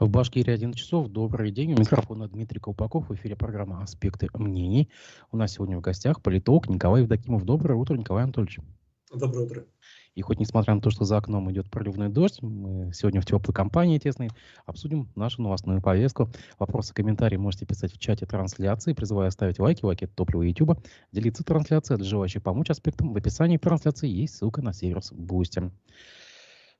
В Башкирии 11 часов. Добрый день. У микрофона Дмитрий Колпаков. В эфире программа «Аспекты мнений». У нас сегодня в гостях политолог Николай Евдокимов. Доброе утро, Николай Анатольевич. Доброе утро. И хоть несмотря на то, что за окном идет проливной дождь, мы сегодня в теплой компании тесной обсудим нашу новостную повестку. Вопросы, комментарии можете писать в чате трансляции. Призываю ставить лайки. Лайки — это топливо YouTube. Делиться трансляцией для желающих помочь аспектам. В описании к трансляции есть ссылка на сервис Boosty.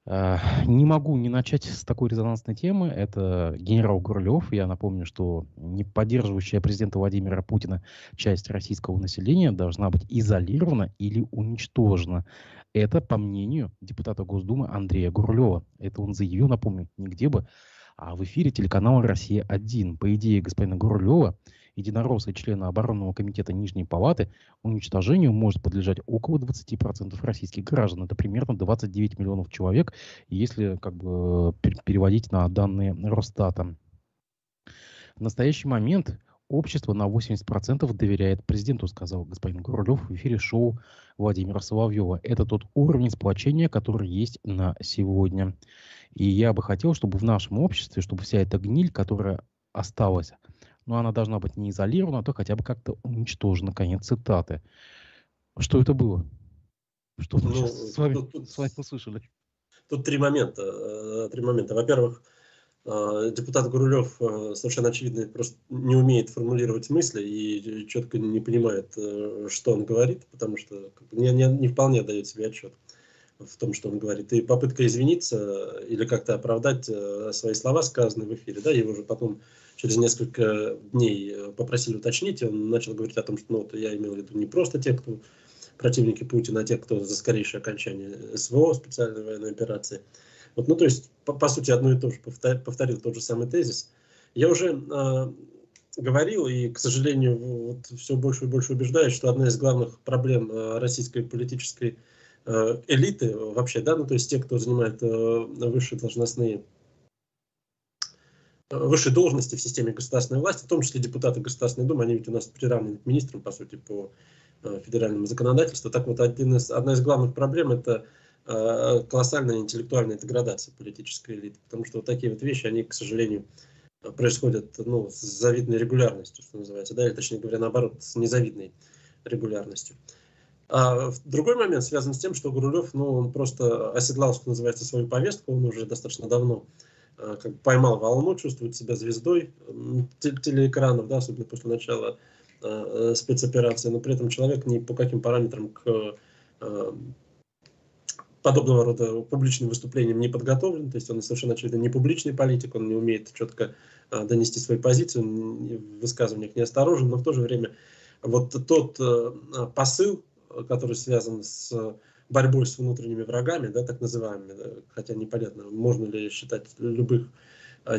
Не могу не начать с такой резонансной темы. Это генерал Гурлев. Я напомню, что не поддерживающая президента Владимира Путина часть российского населения должна быть изолирована или уничтожена. Это по мнению депутата Госдумы Андрея Гурлева. Это он заявил, напомню, нигде бы, а в эфире телеканала «Россия-1». По идее господина Гурлева, единоросса и члена оборонного комитета Нижней Палаты, уничтожению может подлежать около 20% российских граждан. Это примерно 29 миллионов человек, если переводить на данные Росстата. В настоящий момент общество на 80% доверяет президенту, сказал господин Гурлев в эфире шоу Владимира Соловьева. Это тот уровень сплочения, который есть на сегодня. И я бы хотел, чтобы в нашем обществе, чтобы вся эта гниль, которая осталась, но она должна быть не изолирована, а то хотя бы как-то уничтожена. Конец цитаты. Что это было? Что мы сейчас с вами услышали? Тут три момента. Во-первых, депутат Гурлев совершенно очевидно просто не умеет формулировать мысли и четко не понимает, что он говорит, потому что не вполне дает себе отчет в том, что он говорит. И попытка извиниться или как-то оправдать свои слова, сказанные в эфире, да, его же потом через несколько дней попросили уточнить, и он начал говорить о том, что я имел в виду не просто тех, кто противники Путина, а тех, кто за скорейшее окончание СВО, специальной военной операции. То есть, по сути, одно и то же, повторил тот же самый тезис. Я уже говорил, и, к сожалению, все больше и больше убеждаюсь, что одна из главных проблем российской политической элиты вообще, да, то есть те, кто занимает высшие должности в системе государственной власти, в том числе депутаты Государственной Думы, они ведь у нас приравнены к министрам, по сути, по федеральному законодательству. Так вот, одна из главных проблем — это колоссальная интеллектуальная деградация политической элиты, потому что вот такие вот вещи, они, к сожалению, происходят с завидной регулярностью, что называется, да, или точнее говоря, наоборот, с незавидной регулярностью. А другой момент связан с тем, что Гурлев, он просто оседлал, что называется, свою повестку, он уже достаточно давно поймал волну, чувствует себя звездой телеэкранов, да, особенно после начала спецоперации, но при этом человек ни по каким параметрам к подобного рода публичным выступлениям не подготовлен, то есть он совершенно очевидно не публичный политик, он не умеет четко донести свою позицию, в высказываниях неосторожен, но в то же время вот тот посыл, который связан с борьбой с внутренними врагами, да, так называемыми, да, хотя непонятно, можно ли считать любых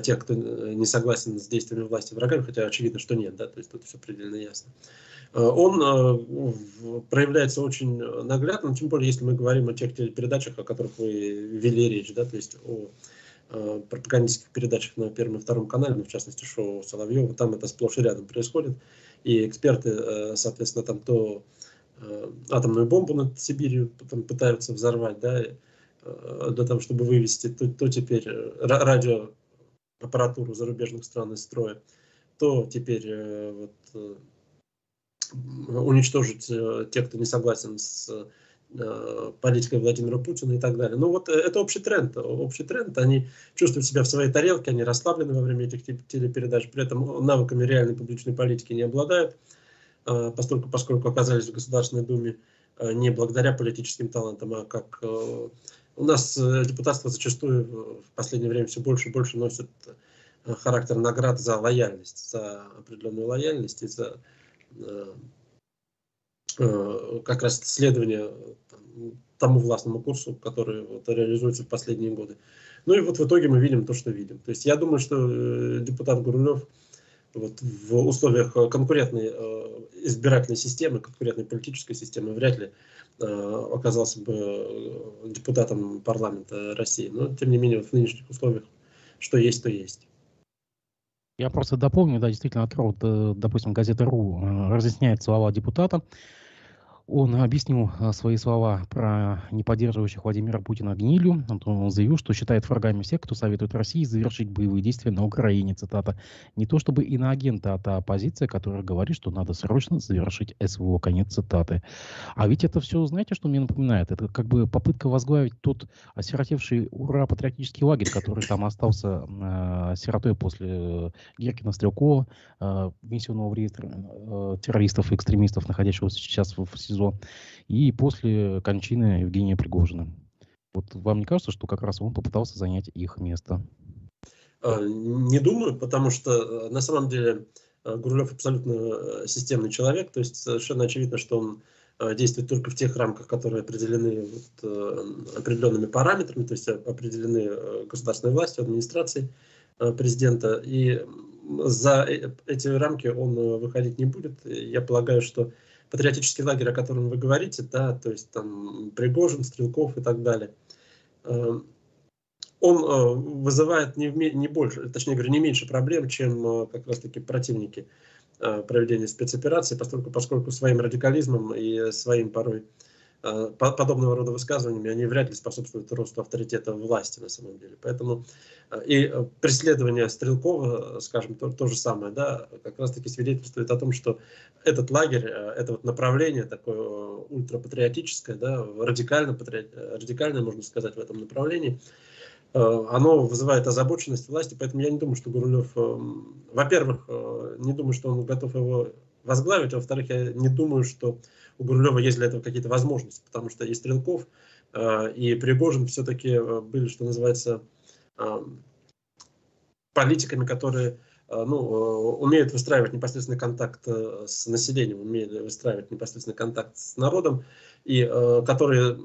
тех, кто не согласен с действиями власти, врагами, хотя очевидно, что нет, да, то есть тут все предельно ясно. Он проявляется очень наглядно, тем более, если мы говорим о тех телепередачах, о которых вы вели речь, да, то есть о пропагандистских передачах на Первом и Втором канале, в частности, шоу Соловьева, там это сплошь и рядом происходит, и эксперты, соответственно, там то атомную бомбу над Сибирью потом пытаются взорвать, да, для того, чтобы вывести, то теперь радиоаппаратуру зарубежных стран из строя, то теперь уничтожить тех, кто не согласен с политикой Владимира Путина и так далее. Это общий тренд. Они чувствуют себя в своей тарелке, они расслаблены во время этих телепередач, при этом навыками реальной публичной политики не обладают, поскольку оказались в Государственной Думе не благодаря политическим талантам, а как у нас депутатство зачастую в последнее время все больше и больше носит характер наград за лояльность, за определенную лояльность и за как раз следование тому властному курсу, который реализуется в последние годы. И в итоге мы видим то, что видим. То есть я думаю, что депутат Гурлев в условиях конкурентной избирательной системы, конкурентной политической системы вряд ли оказался бы депутатом парламента России. Но, тем не менее, в нынешних условиях, что есть, то есть. Я просто дополню, да, действительно открыл, допустим, газета РУ разъясняет слова депутата. Он объяснил свои слова про неподдерживающих Владимира Путина гнилью. Он заявил, что считает врагами всех, кто советует России завершить боевые действия на Украине. Цитата. «Не то чтобы иноагенты, а та оппозиция, которая говорит, что надо срочно завершить СВО». Конец цитаты. А ведь это все, знаете, что мне напоминает? Это как бы попытка возглавить тот осиротевший ура-патриотический лагерь, который там остался сиротой после Гиркина-Стрелкова, внесенного в реестр террористов и экстремистов, находящегося сейчас в СИЗО, и после кончины Евгения Пригожина. Вот вам не кажется, что как раз он попытался занять их место? Не думаю, потому что на самом деле Гурулев абсолютно системный человек, то есть совершенно очевидно, что он действует только в тех рамках, которые определены определенными параметрами, то есть определены государственной властью, администрацией президента, и за эти рамки он выходить не будет. Я полагаю, что патриотический лагерь, о котором вы говорите, да, то есть там Пригожин, Стрелков и так далее, он вызывает не больше, точнее говоря, не меньше проблем, чем как раз-таки противники проведения спецоперации, поскольку своим радикализмом и своим порой подобного рода высказываниями они вряд ли способствуют росту авторитета власти на самом деле. Поэтому и преследование Стрелкова, скажем, то же самое, да, как раз-таки свидетельствует о том, что этот лагерь, это вот направление такое ультрапатриотическое, да, радикальное, можно сказать, в этом направлении, оно вызывает озабоченность власти, поэтому я не думаю, что Гурулев, во-первых, не думаю, что он готов его возглавить, а во-вторых, я не думаю, что у Гурулева есть для этого какие-то возможности, потому что и Стрелков, и Пригожин все-таки были, что называется, политиками, которые умеют выстраивать непосредственный контакт с населением, умеют выстраивать непосредственный контакт с народом, и которые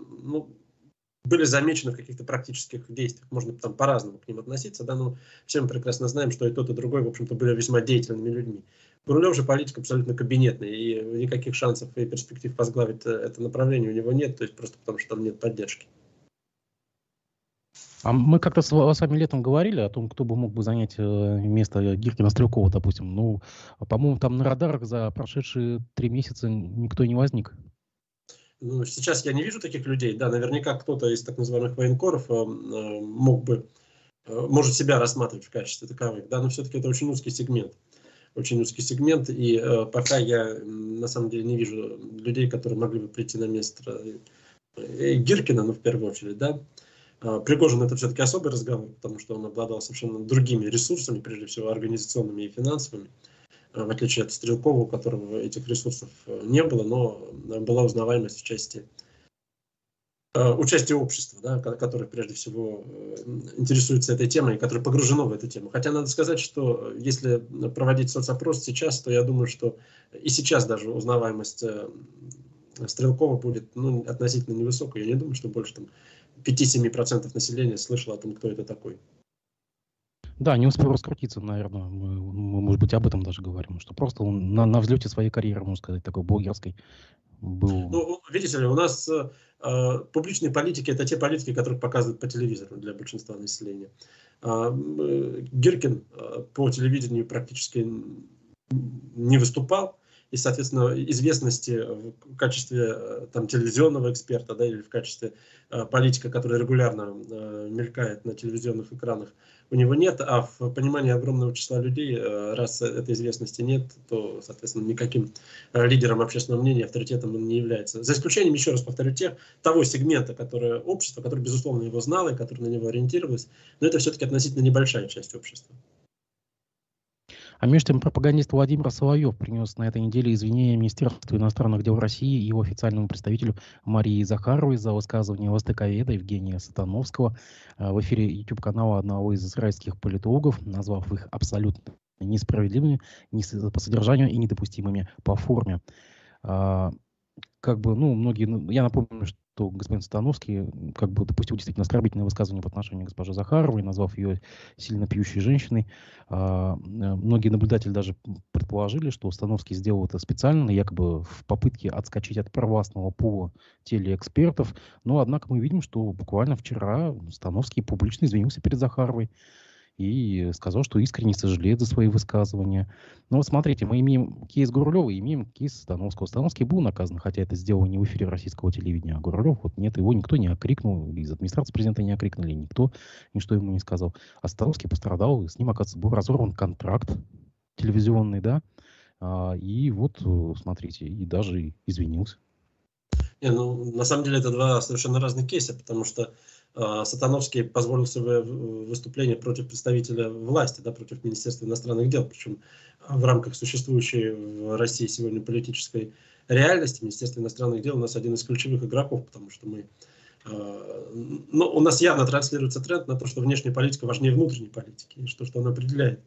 были замечены в каких-то практических действиях. Можно там по-разному к ним относиться, да, но все мы прекрасно знаем, что и тот, и другой, в общем-то, были весьма деятельными людьми. Гурулев же политик абсолютно кабинетный, и никаких шансов и перспектив возглавить это направление у него нет, то есть просто потому, что там нет поддержки. А мы как-то с вами летом говорили о том, кто бы мог бы занять место Гиркина-Стрелкова, допустим. Ну, по-моему, там на радарах за прошедшие 3 месяца никто не возник. Ну, сейчас я не вижу таких людей. Да, наверняка кто-то из так называемых военкоров может себя рассматривать в качестве таковых, да, но все-таки это очень узкий сегмент. Очень узкий сегмент, и пока я на самом деле не вижу людей, которые могли бы прийти на место Гиркина, в первую очередь, да. Пригожин — это все-таки особый разговор, потому что он обладал совершенно другими ресурсами, прежде всего организационными и финансовыми, в отличие от Стрелкова, у которого этих ресурсов не было, но была узнаваемость в части участия общества, да, которое прежде всего интересуется этой темой, которое погружено в эту тему. Хотя надо сказать, что если проводить соцопрос сейчас, то я думаю, что и сейчас даже узнаваемость Стрелкова будет относительно невысокой. Я не думаю, что больше 5-7% населения слышало о том, кто это такой. Да, не успел раскрутиться, наверное. Мы, может быть, об этом даже говорим. Что просто он на взлете своей карьеры, можно сказать, такой блогерской был. Ну, видите ли, у нас публичные политики — это те политики, которых показывают по телевизору для большинства населения. Гиркин по телевидению практически не выступал. И, соответственно, известности в качестве телевизионного эксперта, да, или в качестве политика, который регулярно мелькает на телевизионных экранах, у него нет, а в понимании огромного числа людей, раз этой известности нет, то, соответственно, никаким лидером общественного мнения, авторитетом он не является. За исключением, еще раз повторю, того сегмента, общества, который, безусловно, его знало и который на него ориентировалось, но это все-таки относительно небольшая часть общества. А между тем пропагандист Владимир Соловьев принес на этой неделе извинения Министерству иностранных дел России и его официальному представителю Марии Захаровой за высказывание востоковеда Евгения Сатановского в эфире YouTube-канала одного из израильских политологов, назвав их абсолютно несправедливыми по содержанию и недопустимыми по форме. Многие, я напомню, что господин Сатановский допустил действительно оскорбительное высказывание по отношению к госпоже Захаровой, назвав ее сильно пьющей женщиной. Многие наблюдатели даже предположили, что Сатановский сделал это специально, якобы в попытке отскочить от провластного пула телеэкспертов. Но, однако, мы видим, что буквально вчера Сатановский публично извинился перед Захаровой. и сказал, что искренне сожалеет за свои высказывания. Но вот смотрите, мы имеем кейс Гурулева и имеем кейс Становского. Становский был наказан, хотя это сделал не в эфире российского телевидения, а Гурулев вот нет, его никто не окрикнул, из администрации президента не окрикнули, никто ничто ему не сказал. А Становский пострадал, и с ним, оказывается, был разорван контракт телевизионный, да, и вот, смотрите, и даже извинился. Не, ну, на самом деле это два совершенно разных кейса, потому что Сатановский позволил себе выступление против представителя власти, да, против Министерства иностранных дел, причем в рамках существующей в России сегодня политической реальности. Министерство иностранных дел у нас один из ключевых игроков, потому что мы, ну, у нас явно транслируется тренд на то, что внешняя политика важнее внутренней политики, и что она определяет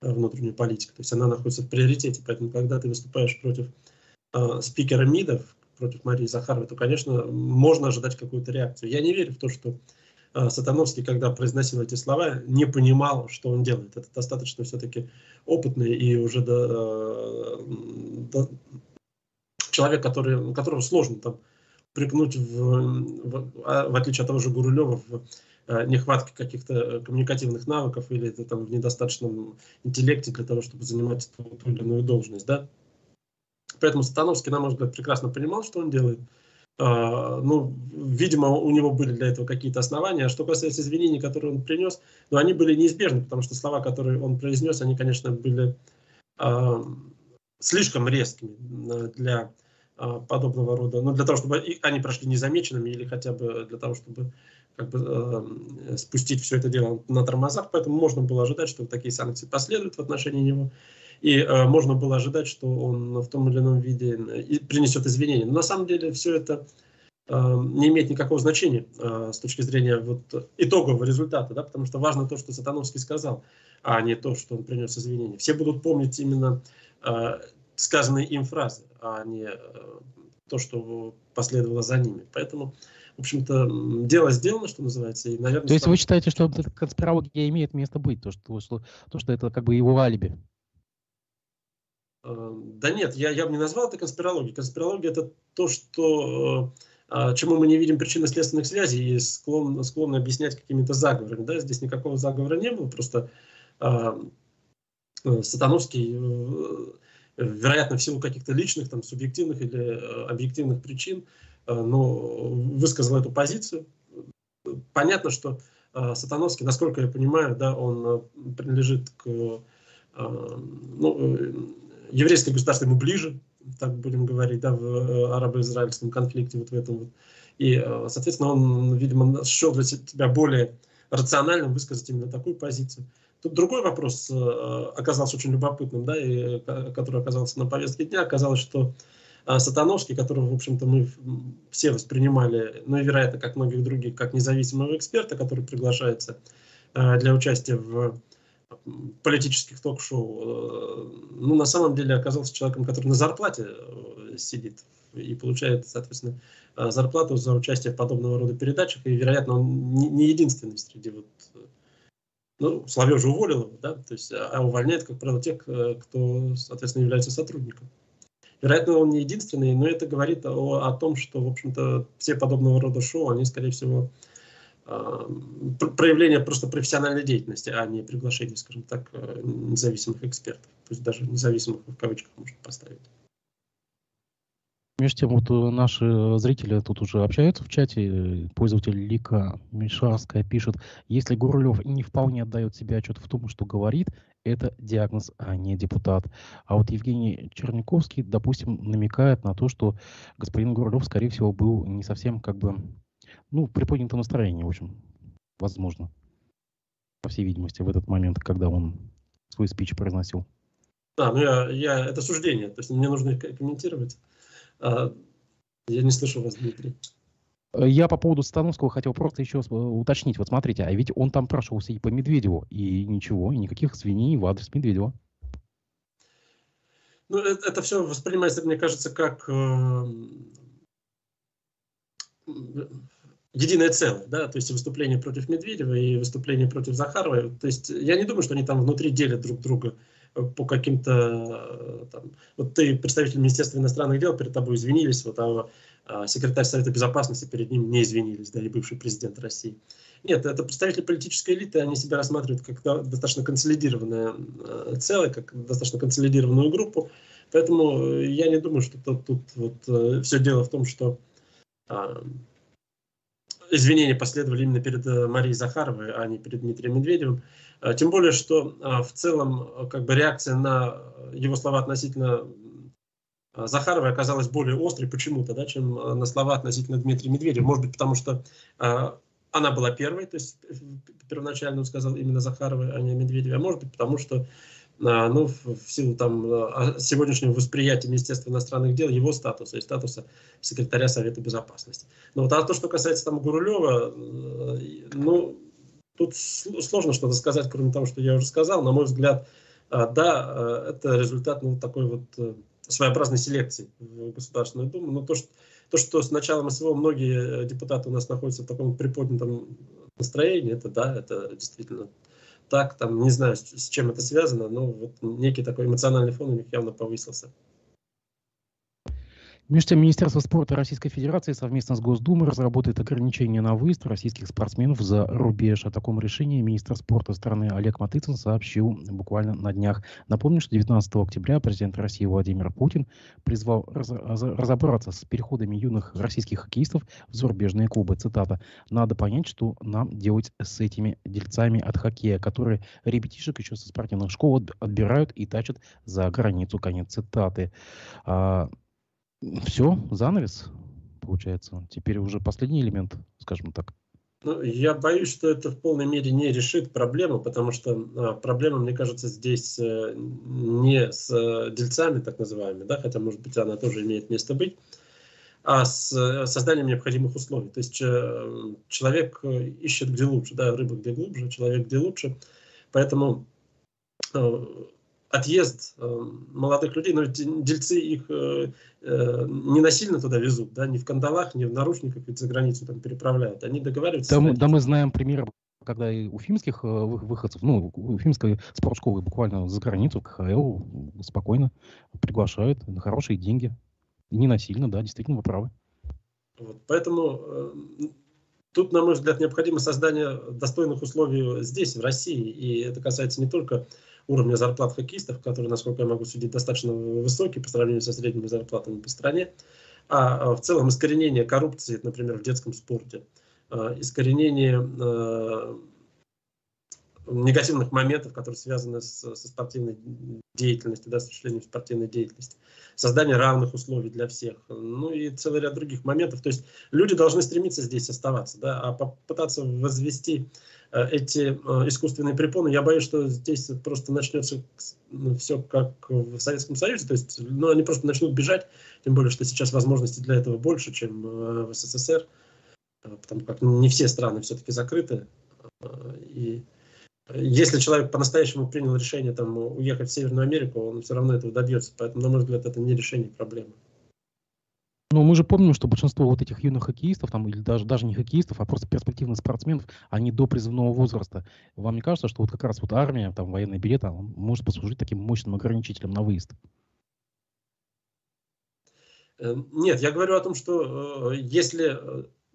внутреннюю политику, то есть она находится в приоритете, поэтому когда ты выступаешь против спикера МИДа, против Марии Захаровой, то, конечно, можно ожидать какую-то реакцию. Я не верю в то, что Сатановский, когда произносил эти слова, не понимал, что он делает. Это достаточно все-таки опытный и уже человек, которого сложно там припнуть, в отличие от того же Гурулева, в нехватке каких-то коммуникативных навыков или там, в недостаточном интеллекте для того, чтобы занимать ту или иную должность. Да? Поэтому Сатановский, на мой взгляд, прекрасно понимал, что он делает. Ну, видимо, у него были для этого какие-то основания. А что касается извинений, которые он принес, ну, они были неизбежны, потому что слова, которые он произнес, они, конечно, были слишком резкими для подобного рода, ну, для того, чтобы они прошли незамеченными или хотя бы для того, чтобы как бы, спустить все это дело на тормозах. Поэтому можно было ожидать, что такие санкции последуют в отношении него. И можно было ожидать, что он в том или ином виде принесет извинения. Но на самом деле все это не имеет никакого значения с точки зрения вот итогового результата, да, потому что важно то, что Сатановский сказал, а не то, что он принес извинения. Все будут помнить именно сказанные им фразы, а не то, что последовало за ними. Поэтому, в общем-то, дело сделано, что называется. И, наверное, то есть вы считаете, что эта конспирология имеет место быть, то, что это как бы его алиби? Да нет, я бы не назвал это конспирологией. Конспирология – это то, что, чему мы не видим причинно-следственных связей и склонны объяснять какими-то заговорами. Да? Здесь никакого заговора не было, просто Сатановский, вероятно, в силу каких-то личных, там, субъективных или объективных причин, но высказал эту позицию. Понятно, что Сатановский, насколько я понимаю, да, он принадлежит к еврейское государство ему ближе, так будем говорить, да, в арабо-израильском конфликте вот в этом вот. И, соответственно, он, видимо, счел для себя более рациональным высказать именно такую позицию. Тут другой вопрос оказался очень любопытным, да, и который оказался на повестке дня. Оказалось, что Сатановский, которого, в общем-то, мы все воспринимали, ну и, вероятно, как многих других, как независимого эксперта, который приглашается для участия в политических ток-шоу, ну, на самом деле оказался человеком, который на зарплате сидит и получает, соответственно, зарплату за участие в подобного рода передачах, и, вероятно, он не единственный среди вот, ну, Соловьев же уволил его, да, то есть, а увольняет, как правило, тех, кто, соответственно, является сотрудником. Вероятно, он не единственный, но это говорит о том, что, в общем-то, все подобного рода шоу, они, скорее всего, проявление просто профессиональной деятельности, а не приглашение, скажем так, независимых экспертов. Пусть даже независимых в кавычках можно поставить. Между тем, вот наши зрители тут уже общаются в чате. Пользователь Лика Мишарская пишет: если Гурулев не вполне отдает себе отчет в том, что говорит, это диагноз, а не депутат. А вот Евгений Черняковский, допустим, намекает на то, что господин Гурулев, скорее всего, был не совсем как бы, ну, в приподнятом настроении, в общем, возможно, по всей видимости, в этот момент, когда он свой спич произносил. Да, ну это суждение, то есть мне нужно комментировать. Я не слышу вас, Дмитрий. Я по поводу Сатановского хотел просто еще уточнить. Вот смотрите, а ведь он там прошелся и по Медведеву, и ничего, и никаких извинений в адрес Медведева. Ну, это все воспринимается, мне кажется, как единое целое, да, то есть выступление против Медведева и выступление против Захаровой. То есть я не думаю, что они там внутри делят друг друга по каким-то там. Вот ты, представитель Министерства иностранных дел, перед тобой извинились, вот, а секретарь Совета Безопасности перед ним не извинились, да, и бывший президент России. Нет, это представители политической элиты, они себя рассматривают как достаточно консолидированное целое, как достаточно консолидированную группу. Поэтому я не думаю, что тут вот, все дело в том, что извинения последовали именно перед Марией Захаровой, а не перед Дмитрием Медведевым. Тем более, что в целом как бы реакция на его слова относительно Захаровой оказалась более острой почему-то, да, чем на слова относительно Дмитрия Медведева. Может быть, потому что она была первой, то есть первоначально он сказал именно Захаровой, а не Медведевой. А может быть, потому что ну, в силу там сегодняшнего восприятия Министерства иностранных дел, его статуса и статуса секретаря Совета Безопасности. Но вот, а то, что касается там Гурулева, ну, тут сложно что-то сказать, кроме того, что я уже сказал. На мой взгляд, да, это результат ну, такой вот своеобразной селекции в Государственную Думу. Но то, что с началом СВО многие депутаты у нас находятся в таком приподнятом настроении, это да, это действительно так, там, не знаю, с чем это связано, но вот некий такой эмоциональный фон у них явно повысился. Между тем, Министерство спорта Российской Федерации совместно с Госдумой разработает ограничения на выезд российских спортсменов за рубеж. О таком решении министр спорта страны Олег Матыцин сообщил буквально на днях. Напомню, что 19 октября президент России Владимир Путин призвал разобраться с переходами юных российских хоккеистов в зарубежные клубы. Цитата: «Надо понять, что нам делать с этими дельцами от хоккея, которые ребятишек еще со спортивных школ отбирают и тащат за границу». Конец цитаты. Все, занавес, получается. Теперь уже последний элемент, скажем так. Ну, я боюсь, что это в полной мере не решит проблему, потому что проблема, мне кажется, здесь не с дельцами, так называемыми, да, хотя, может быть, она тоже имеет место быть, а с созданием необходимых условий. То есть человек ищет где лучше, да, рыба где глубже, человек где лучше. Поэтому отъезд молодых людей, но дельцы их не насильно туда везут, да, не в кандалах, не в наручниках, ведь за границу там переправляют. Они договариваются. Да, мы знаем примеры, когда и уфимских выходцев, ну, уфимской спортшколы буквально за границу, в КХЛ, спокойно приглашают на хорошие деньги. И не насильно, да, действительно, вы правы. Вот, поэтому тут, на мой взгляд, необходимо создание достойных условий здесь, в России. И это касается не только уровня зарплат хоккеистов, которые, насколько я могу судить, достаточно высокие по сравнению со средними зарплатами по стране, а в целом искоренение коррупции, например, в детском спорте, искоренение негативных моментов, которые связаны со спортивной деятельностью, да, с осуществлением спортивной деятельности, создание равных условий для всех, ну и целый ряд других моментов. То есть люди должны стремиться здесь оставаться, да, а попытаться возвести эти искусственные препоны, я боюсь, что здесь просто начнется все как в Советском Союзе, то есть ну, они просто начнут бежать, тем более, что сейчас возможностей для этого больше, чем в СССР, потому как не все страны все-таки закрыты, и если человек по-настоящему принял решение там, уехать в Северную Америку, он все равно этого добьется. Поэтому, на мой взгляд, это не решение проблемы. Но мы же помним, что большинство вот этих юных хоккеистов, там, или даже не хоккеистов, а просто перспективных спортсменов, они до призывного возраста. Вам не кажется, что вот как раз вот армия, там, военный билет, он может послужить таким мощным ограничителем на выезд? Нет, я говорю о том, что если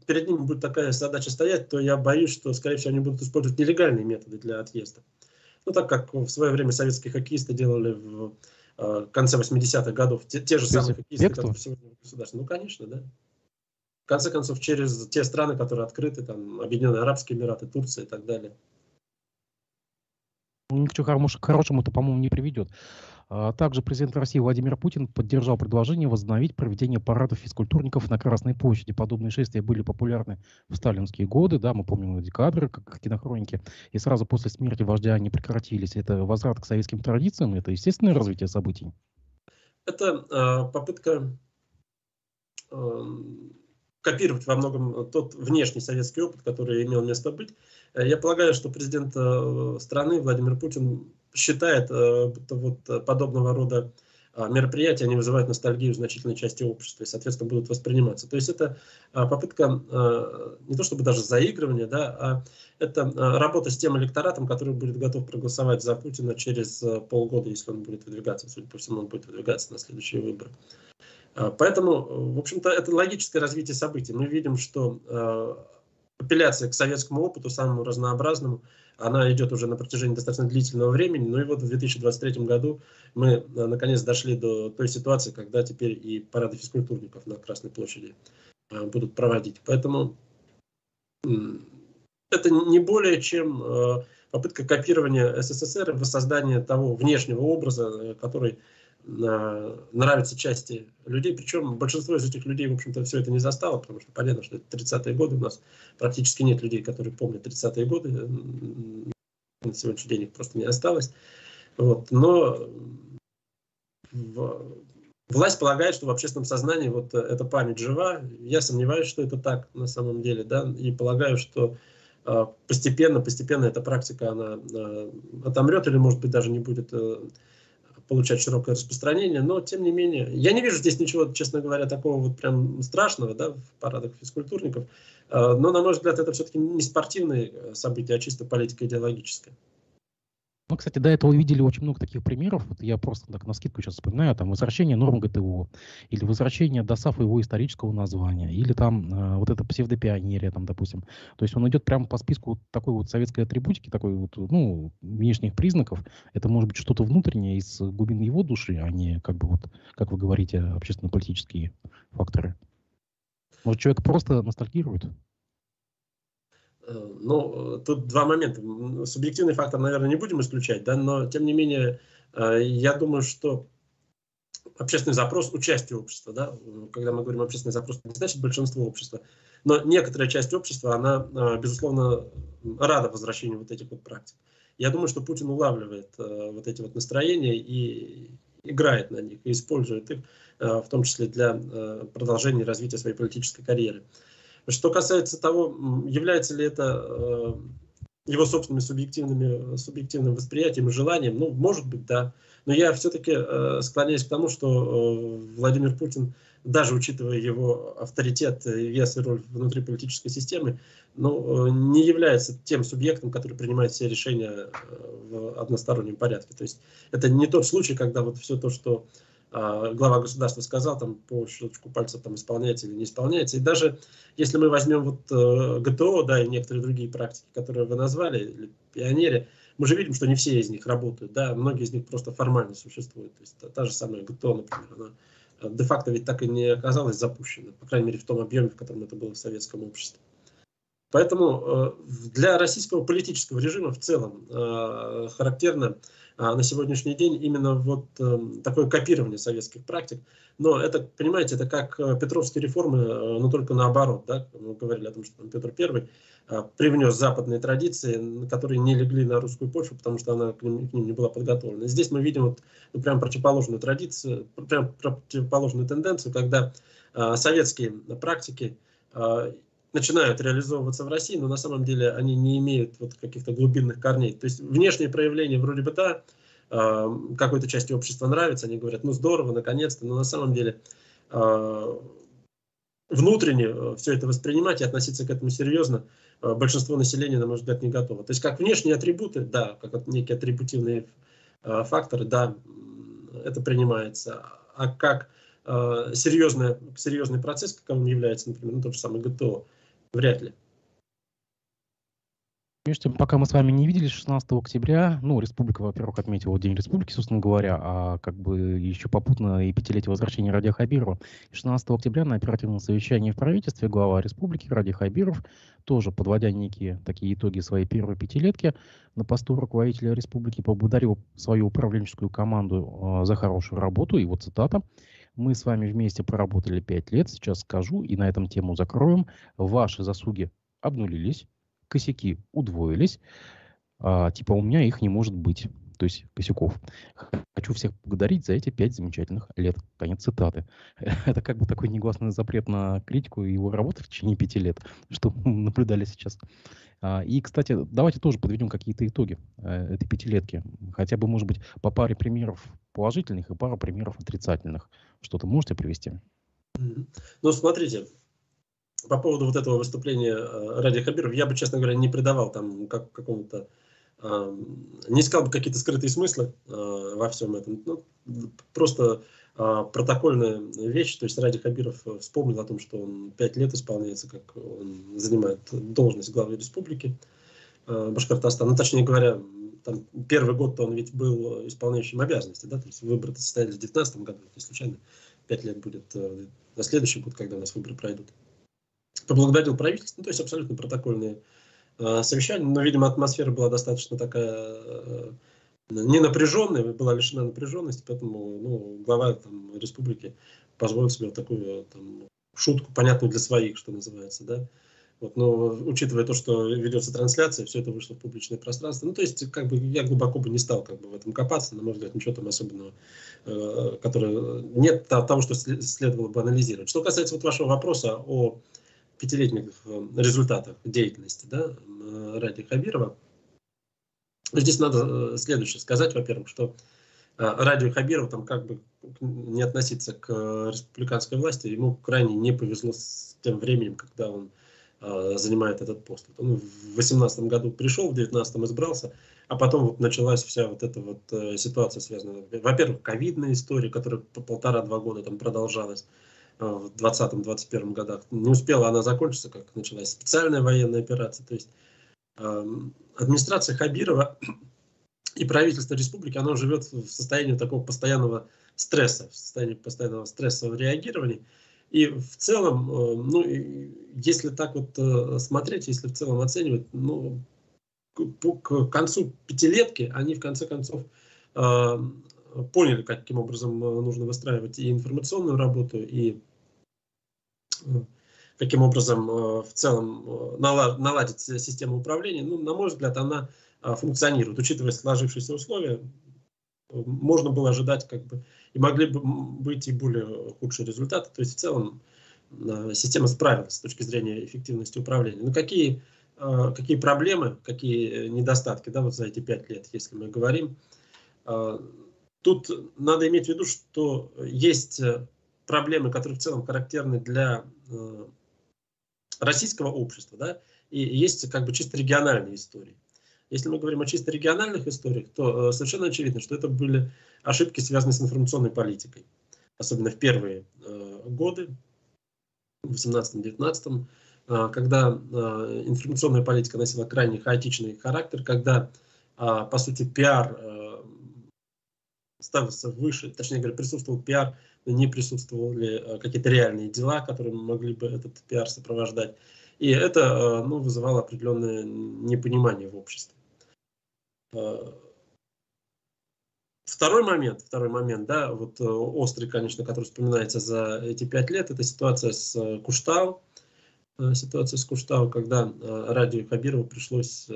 перед ними будет такая задача стоять, то я боюсь, что, скорее всего, они будут использовать нелегальные методы для отъезда. Ну, так как в свое время советские хоккеисты делали в конце 80-х годов. Те же самые хоккеисты, которые сегодня в государстве. Ну, конечно, да. В конце концов, через те страны, которые открыты, там, Объединенные Арабские Эмираты, Турция и так далее. Ни к чему хорошему это, по-моему, не приведет. Также президент России Владимир Путин поддержал предложение возобновить проведение парадов физкультурников на Красной площади. Подобные шествия были популярны в сталинские годы, да, мы помним эти кадры, как кинохроники, и сразу после смерти вождя они прекратились. Это возврат к советским традициям, это естественное развитие событий? Это попытка копировать во многом тот внешний советский опыт, который имел место быть. Я полагаю, что президент страны Владимир Путин считает, будто вот подобного рода мероприятия, они вызывают ностальгию значительной части общества и, соответственно, будут восприниматься. То есть это попытка не то чтобы даже заигрывания, да, а это работа с тем электоратом, который будет готов проголосовать за Путина через полгода, если он будет выдвигаться. Судя по всему, он будет выдвигаться на следующие выборы. Поэтому, в общем-то, это логическое развитие событий. Мы видим, что апелляция к советскому опыту, самому разнообразному, она идет уже на протяжении достаточно длительного времени. Ну и вот в 2023 году мы наконец дошли до той ситуации, когда теперь и парады физкультурников на Красной площади будут проводить. Поэтому это не более чем попытка копирования СССР и воссоздания того внешнего образа, который нравится части людей. Причем большинство из этих людей, в общем-то, все это не застало, потому что понятно, что это 30-е годы. У нас практически нет людей, которые помнят 30-е годы. На сегодняшний день их просто не осталось. Вот. Но власть полагает, что в общественном сознании вот эта память жива. Я сомневаюсь, что это так на самом деле, да, и полагаю, что постепенно эта практика она отомрет или, может быть, даже не будет получать широкое распространение, но тем не менее, я не вижу здесь ничего, честно говоря, такого вот прям страшного, да, в парадах физкультурников, но, на мой взгляд, это все-таки не спортивные события, а чисто политико-идеологическое. Ну, кстати, до этого видели очень много таких примеров. Вот я просто так навскидку сейчас вспоминаю, там, возвращение норм ГТО, или возвращение ДОСААФа его исторического названия, или там вот это псевдопионерия, там, допустим. То есть он идет прямо по списку вот такой вот советской атрибутики, такой вот, ну, внешних признаков. Это может быть что-то внутреннее из глубин его души, а не, как бы вот, как вы говорите, общественно-политические факторы. Может, человек просто ностальгирует? Ну, тут два момента. Субъективный фактор, наверное, не будем исключать, да, но, тем не менее, я думаю, что общественный запрос, участие общества, да, когда мы говорим общественный запрос, не значит большинство общества, но некоторая часть общества, она, безусловно, рада возвращению вот этих вот практик. Я думаю, что Путин улавливает вот эти вот настроения и играет на них, и использует их, в том числе для продолжения и развития своей политической карьеры. Что касается того, является ли это его собственным субъективным восприятием и желанием, ну, может быть, да. Но я все-таки склоняюсь к тому, что Владимир Путин, даже учитывая его авторитет, вес и роль внутри политической системы, ну, не является тем субъектом, который принимает все решения в одностороннем порядке. То есть это не тот случай, когда вот все то, что глава государства сказал, там по щелчку пальца там исполняется или не исполняется. И даже если мы возьмем вот ГТО, да, и некоторые другие практики, которые вы назвали, или пионеры, мы же видим, что не все из них работают, да, многие из них просто формально существуют. То есть та же самая ГТО, например, она де-факто ведь так и не оказалась запущена, по крайней мере в том объеме, в котором это было в советском обществе. Поэтому для российского политического режима в целом характерно на сегодняшний день именно вот такое копирование советских практик. Но это, понимаете, это как петровские реформы, но только наоборот. Да? Мы говорили о том, что Петр I привнес западные традиции, которые не легли на русскую почву, потому что она к ним не была подготовлена. И здесь мы видим вот, ну, прям противоположную традицию, прям противоположную тенденцию, когда советские практики начинают реализовываться в России, но на самом деле они не имеют вот каких-то глубинных корней. То есть внешние проявления вроде бы да, какой-то части общества нравится, они говорят, ну здорово, наконец-то, но на самом деле внутренне все это воспринимать и относиться к этому серьезно большинство населения, на мой взгляд, не готово. То есть как внешние атрибуты, да, как некие атрибутивные факторы, да, это принимается, а как серьезный процесс, каковым является, например, ну, тот же самый ГТО, вряд ли. Между тем, пока мы с вами не виделись, 16 октября, ну, республика, во-первых, отметила День республики, собственно говоря, а как бы еще попутно и пятилетие возвращения Ради Хабирова. 16 октября на оперативном совещании в правительстве глава республики Ради Хабиров, тоже подводя некие такие итоги своей первой пятилетки, на посту руководителя республики поблагодарил свою управленческую команду за хорошую работу, и вот цитата: «Мы с вами вместе проработали 5 лет, сейчас скажу, и на этом тему закроем. Ваши заслуги обнулились, косяки удвоились, типа у меня их не может быть». То есть косяков. «Хочу всех благодарить за эти 5 замечательных лет». Конец цитаты. Это как бы такой негласный запрет на критику его работы в течение 5 лет, что мы наблюдали сейчас. И, кстати, давайте тоже подведем какие-то итоги этой пятилетки. Хотя бы, может быть, по паре примеров положительных и пару примеров отрицательных. Что-то можете привести? Ну, смотрите, по поводу вот этого выступления Ради Хабирова, я бы, честно говоря, не придавал там какому-то, не искал бы какие-то скрытые смыслы во всем этом. Ну, просто протокольная вещь. То есть Ради Хабиров вспомнил о том, что он 5 лет исполняется, как он занимает должность главы республики Башкортостан. Ну, точнее говоря, там, первый год-то он ведь был исполняющим обязанности, да, то есть выборы состоялись в 2019 году, не случайно 5 лет будет на следующий год, когда у нас выборы пройдут. Поблагодарил правительство, ну, то есть абсолютно протокольные совещания, но, видимо, атмосфера была достаточно такая не напряженная, была лишена напряженности, поэтому глава там, республики позволил себе вот такую там, шутку, понятную для своих, что называется, да. Вот, но учитывая то, что ведется трансляция, все это вышло в публичное пространство. Ну, то есть, как бы я глубоко бы не стал как бы в этом копаться, на мой взгляд, ничего там особенного, которое нет того, что следовало бы анализировать. Что касается вот вашего вопроса о 5-летних результатах деятельности, да, Ради Хабирова, здесь надо следующее сказать, во-первых, что Ради Хабирова там как бы не относиться к республиканской власти, ему крайне не повезло с тем временем, когда он занимает этот пост. Он в 2018 году пришел, в 2019 избрался, а потом вот началась вся вот эта вот ситуация, связанная, во-первых, ковидная история, которая по 1,5-2 года там продолжалась в 2020-2021 годах. Не успела она закончиться, как началась специальная военная операция. То есть администрация Хабирова и правительство республики, оно живет в состоянии такого постоянного стресса, в состоянии постоянного стрессового реагирования. И в целом, ну, если так вот смотреть, если в целом оценивать, ну, к концу пятилетки они в конце концов поняли, каким образом нужно выстраивать и информационную работу, и каким образом в целом наладить систему управления. Ну, на мой взгляд, она функционирует. Учитывая сложившиеся условия, можно было ожидать, как бы, и могли бы быть и более худшие результаты. То есть в целом система справилась с точки зрения эффективности управления. Но какие проблемы, какие недостатки, да, вот за эти 5 лет, если мы говорим, тут надо иметь в виду, что есть проблемы, которые в целом характерны для российского общества, да, и есть как бы чисто региональные истории. Если мы говорим о чисто региональных историях, то совершенно очевидно, что это были ошибки, связанные с информационной политикой. Особенно в первые годы, в 2018-2019, когда информационная политика носила крайне хаотичный характер, когда, по сути, пиар ставился выше, точнее говоря, присутствовал пиар, но не присутствовали какие-то реальные дела, которые могли бы этот пиар сопровождать. И это вызывало определенное непонимание в обществе. Второй момент, да, вот острый, конечно, который вспоминается за эти 5 лет, это ситуация с Куштау. Ситуация с Куштау, когда Ради Хабирову пришлось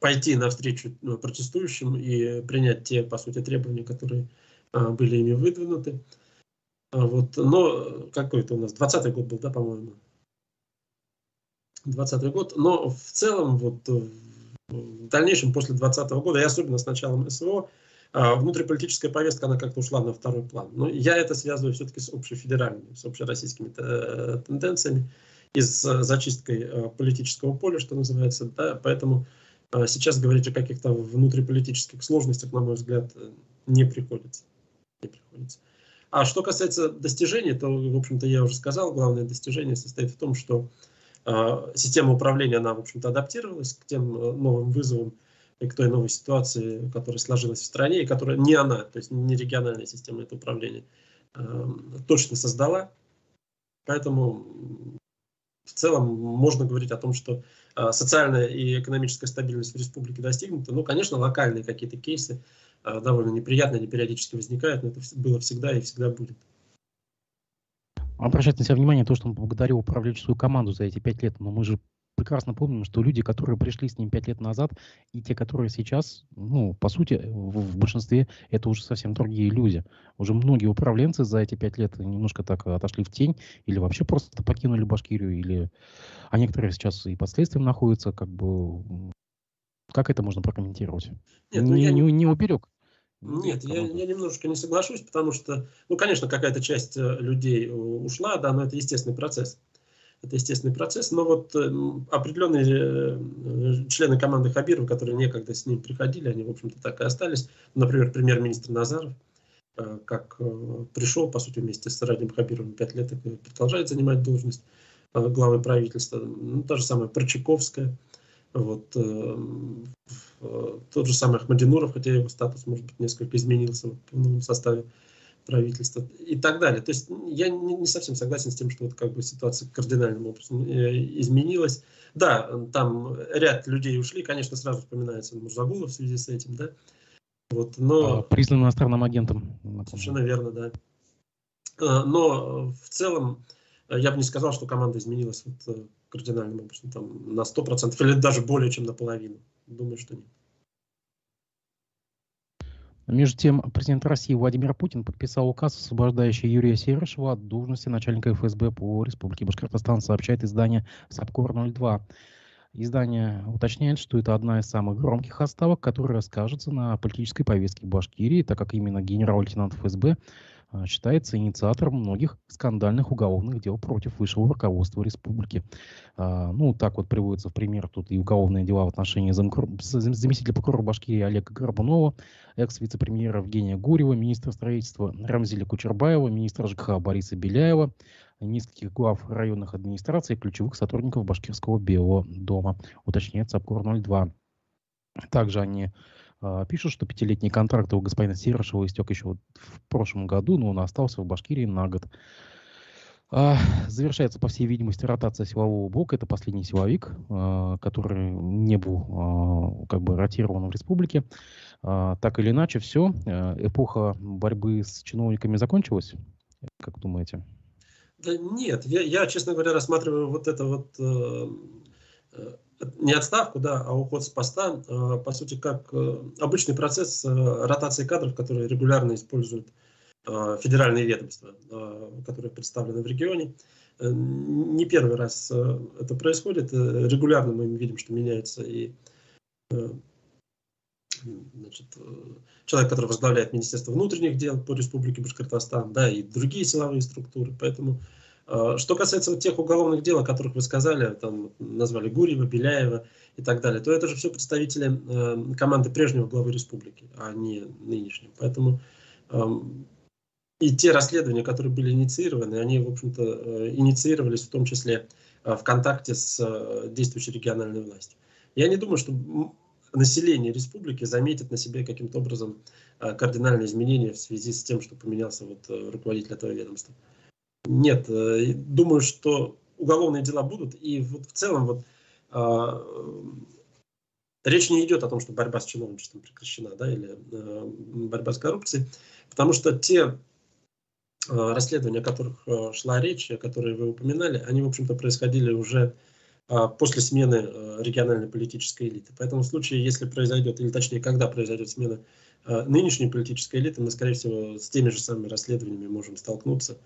пойти навстречу протестующим и принять те, по сути, требования, которые были ими выдвинуты. Вот, но какой-то у нас 20-й год был, да, по-моему. 20-й год. Но в целом, вот в дальнейшем, после 2020 года, и особенно с началом СВО, внутриполитическая повестка, она как-то ушла на второй план. Но я это связываю все-таки с общефедеральными, с общероссийскими тенденциями и с зачисткой политического поля, что называется. Да, поэтому сейчас говорить о каких-то внутриполитических сложностях, на мой взгляд, не приходится. А что касается достижений, то, в общем-то, я уже сказал, главное достижение состоит в том, что система управления, она, в общем-то, адаптировалась к тем новым вызовам и к той новой ситуации, которая сложилась в стране, и которая не она, то есть не региональная система это управления, точно создала. Поэтому в целом можно говорить о том, что социальная и экономическая стабильность в республике достигнута. Ну, конечно, локальные какие-то кейсы довольно неприятные, они периодически возникают, но это было всегда и всегда будет. Обращать на себя внимание то, что он благодарил управленческую команду за эти 5 лет, но мы же прекрасно помним, что люди, которые пришли с ним 5 лет назад, и те, которые сейчас, ну, по сути, в большинстве, это уже совсем другие люди. Уже многие управленцы за эти 5 лет немножко так отошли в тень, или вообще просто покинули Башкирию, а некоторые сейчас и под следствием находятся, как бы, как это можно прокомментировать? Нет, не уберег. Нет, я немножечко не соглашусь, потому что, ну, конечно, какая-то часть людей ушла, да, но это естественный процесс. это естественный процесс, но вот определенные члены команды Хабирова, которые некогда с ним приходили, они, в общем-то, так и остались. Например, премьер-министр Назаров, как пришел, по сути, вместе с Радием Хабировым 5 лет и продолжает занимать должность главы правительства. Та же самая Прочаковская, вот, тот же самый Ахмадинуров, хотя его статус, может быть, несколько изменился в новом составе правительства и так далее. То есть я не совсем согласен с тем, что вот как бы ситуация кардинальным образом изменилась. Да, там ряд людей ушли, конечно, сразу вспоминается Мурзагулов в связи с этим, да. Вот, но... Признан иностранным агентом. Совершенно верно, да. Но в целом я бы не сказал, что команда изменилась вот кардинальным образом, там, на 100% или даже более чем наполовину. Думаю, что нет. Между тем, президент России Владимир Путин подписал указ, освобождающий Юрия Серышева от должности начальника ФСБ по Республике Башкортостан, сообщает издание САПКОР-02. Издание уточняет, что это одна из самых громких отставок, которая скажется на политической повестке Башкирии, так как именно генерал-лейтенант ФСБ считается инициатором многих скандальных уголовных дел против высшего руководства республики. Так вот приводится в пример тут и уголовные дела в отношении заместителя прокурора Башкирии Олега Горбунова, экс-вице-премьера Евгения Гурьева, министра строительства Рамзиля Кучербаева, министра ЖКХ Бориса Беляева, нескольких глав районных администраций и ключевых сотрудников Башкирского Белого дома, уточняет САПКОР-02. Также они пишут, что 5-летний контракт у господина Серышева истек еще в прошлом году, но он остался в Башкирии на год. Завершается, по всей видимости, ротация силового блока. Это последний силовик, который не был ротирован в республике. Так или иначе, все. Эпоха борьбы с чиновниками закончилась, как думаете? Да нет, я, честно говоря, рассматриваю вот это вот не отставку, да, а уход с поста, по сути, как обычный процесс ротации кадров, которые регулярно используют федеральные ведомства, которые представлены в регионе. Не первый раз это происходит. Регулярно мы видим, что меняется и человек, который возглавляет Министерство внутренних дел по Республике Башкортостан, да, и другие силовые структуры. Поэтому, что касается вот тех уголовных дел, о которых вы сказали, там назвали Гурьева, Беляева и так далее, то это же все представители команды прежнего главы республики, а не нынешнего. Поэтому и те расследования, которые были инициированы, они, в общем-то, инициировались в том числе в контакте с действующей региональной властью. Я не думаю, что население республики заметит на себе каким-то образом кардинальные изменения в связи с тем, что поменялся вот руководитель этого ведомства. Нет, думаю, что уголовные дела будут, и вот в целом вот, речь не идет о том, что борьба с чиновничеством прекращена, да, или борьба с коррупцией, потому что те расследования, о которых шла речь, которые вы упоминали, они, в общем-то, происходили уже после смены региональной политической элиты. Поэтому в случае, если произойдет, или точнее, когда произойдет смена нынешней политической элиты, мы, скорее всего, с теми же самыми расследованиями можем столкнуться.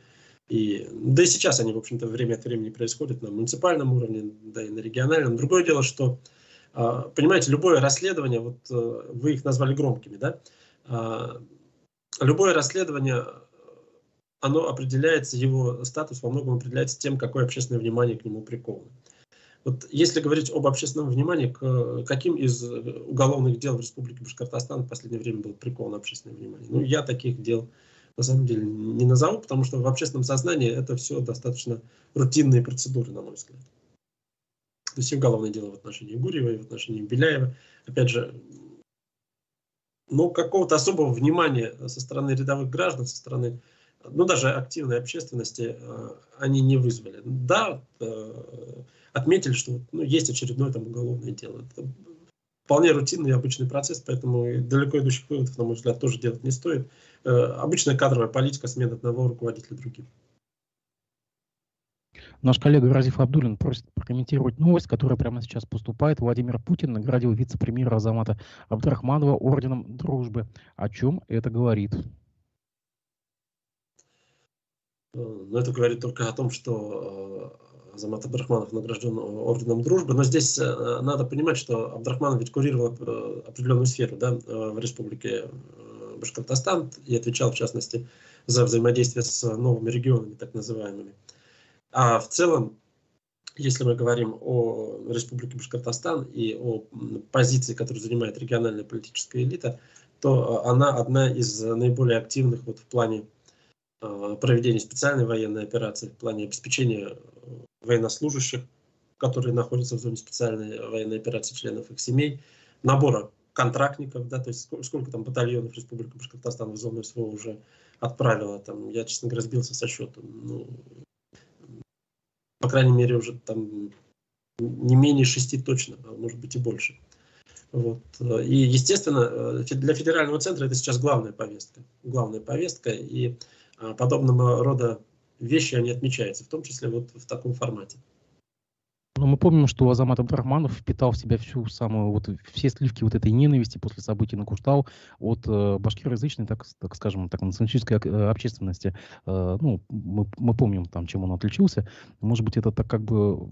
Да и сейчас они, в общем-то, время от времени происходят на муниципальном уровне, да и на региональном. Другое дело, что, понимаете, любое расследование, вот вы их назвали громкими, да, любое расследование, оно определяется, его статус во многом определяется тем, какое общественное внимание к нему приковано. Вот если говорить об общественном внимании, к каким из уголовных дел в Республике Башкортостан в последнее время было приковано общественное внимание? Ну, я таких дел на самом деле не назову, потому что в общественном сознании это все достаточно рутинные процедуры, на мой взгляд. То есть и уголовные дела в отношении Гурьева, и в отношении Беляева. Опять же, какого-то особого внимания со стороны рядовых граждан, со стороны, даже активной общественности они не вызвали. Да, отметили, что есть очередное там уголовное дело. Это вполне рутинный и обычный процесс, поэтому далеко идущих выводов, на мой взгляд, тоже делать не стоит. Обычная кадровая политика, смена одного руководителя другим. Наш коллега Разиф Абдуллин просит прокомментировать новость, которая прямо сейчас поступает. Владимир Путин наградил вице-премьера Азамата Абдрахманова орденом Дружбы. О чем это говорит? Это говорит только о том, что Азамат Абдрахманов награжден орденом Дружбы. Но здесь надо понимать, что Абдрахманов ведь курировал определенную сферу, да, в Республике Башкортостан и отвечал, в частности, за взаимодействие с новыми регионами, так называемыми. А в целом если мы говорим о Республике Башкортостан и о позиции, которую занимает региональная политическая элита, то она одна из наиболее активных вот в плане проведения специальной военной операции, в плане обеспечения военнослужащих, которые находятся в зоне специальной военной операции, членов их семей, набора контрактников, да, то есть сколько там батальонов Республика Башкортостан в зону СВО уже отправила, там, я, честно говоря, сбился со счетом, ну, по крайней мере, уже там не менее 6 точно, а может быть и больше. Вот. И, естественно, для федерального центра это сейчас главная повестка, и подобного рода вещи, они отмечаются, в том числе вот в таком формате. Но мы помним, что Азамат Абдрахманов впитал в себя всю самую, вот, все сливки вот этой ненависти после событий на Куштау от башкироязычной, так скажем, так, националистической общественности. Ну, мы помним, там, чем он отличился. Может быть, это так, как бы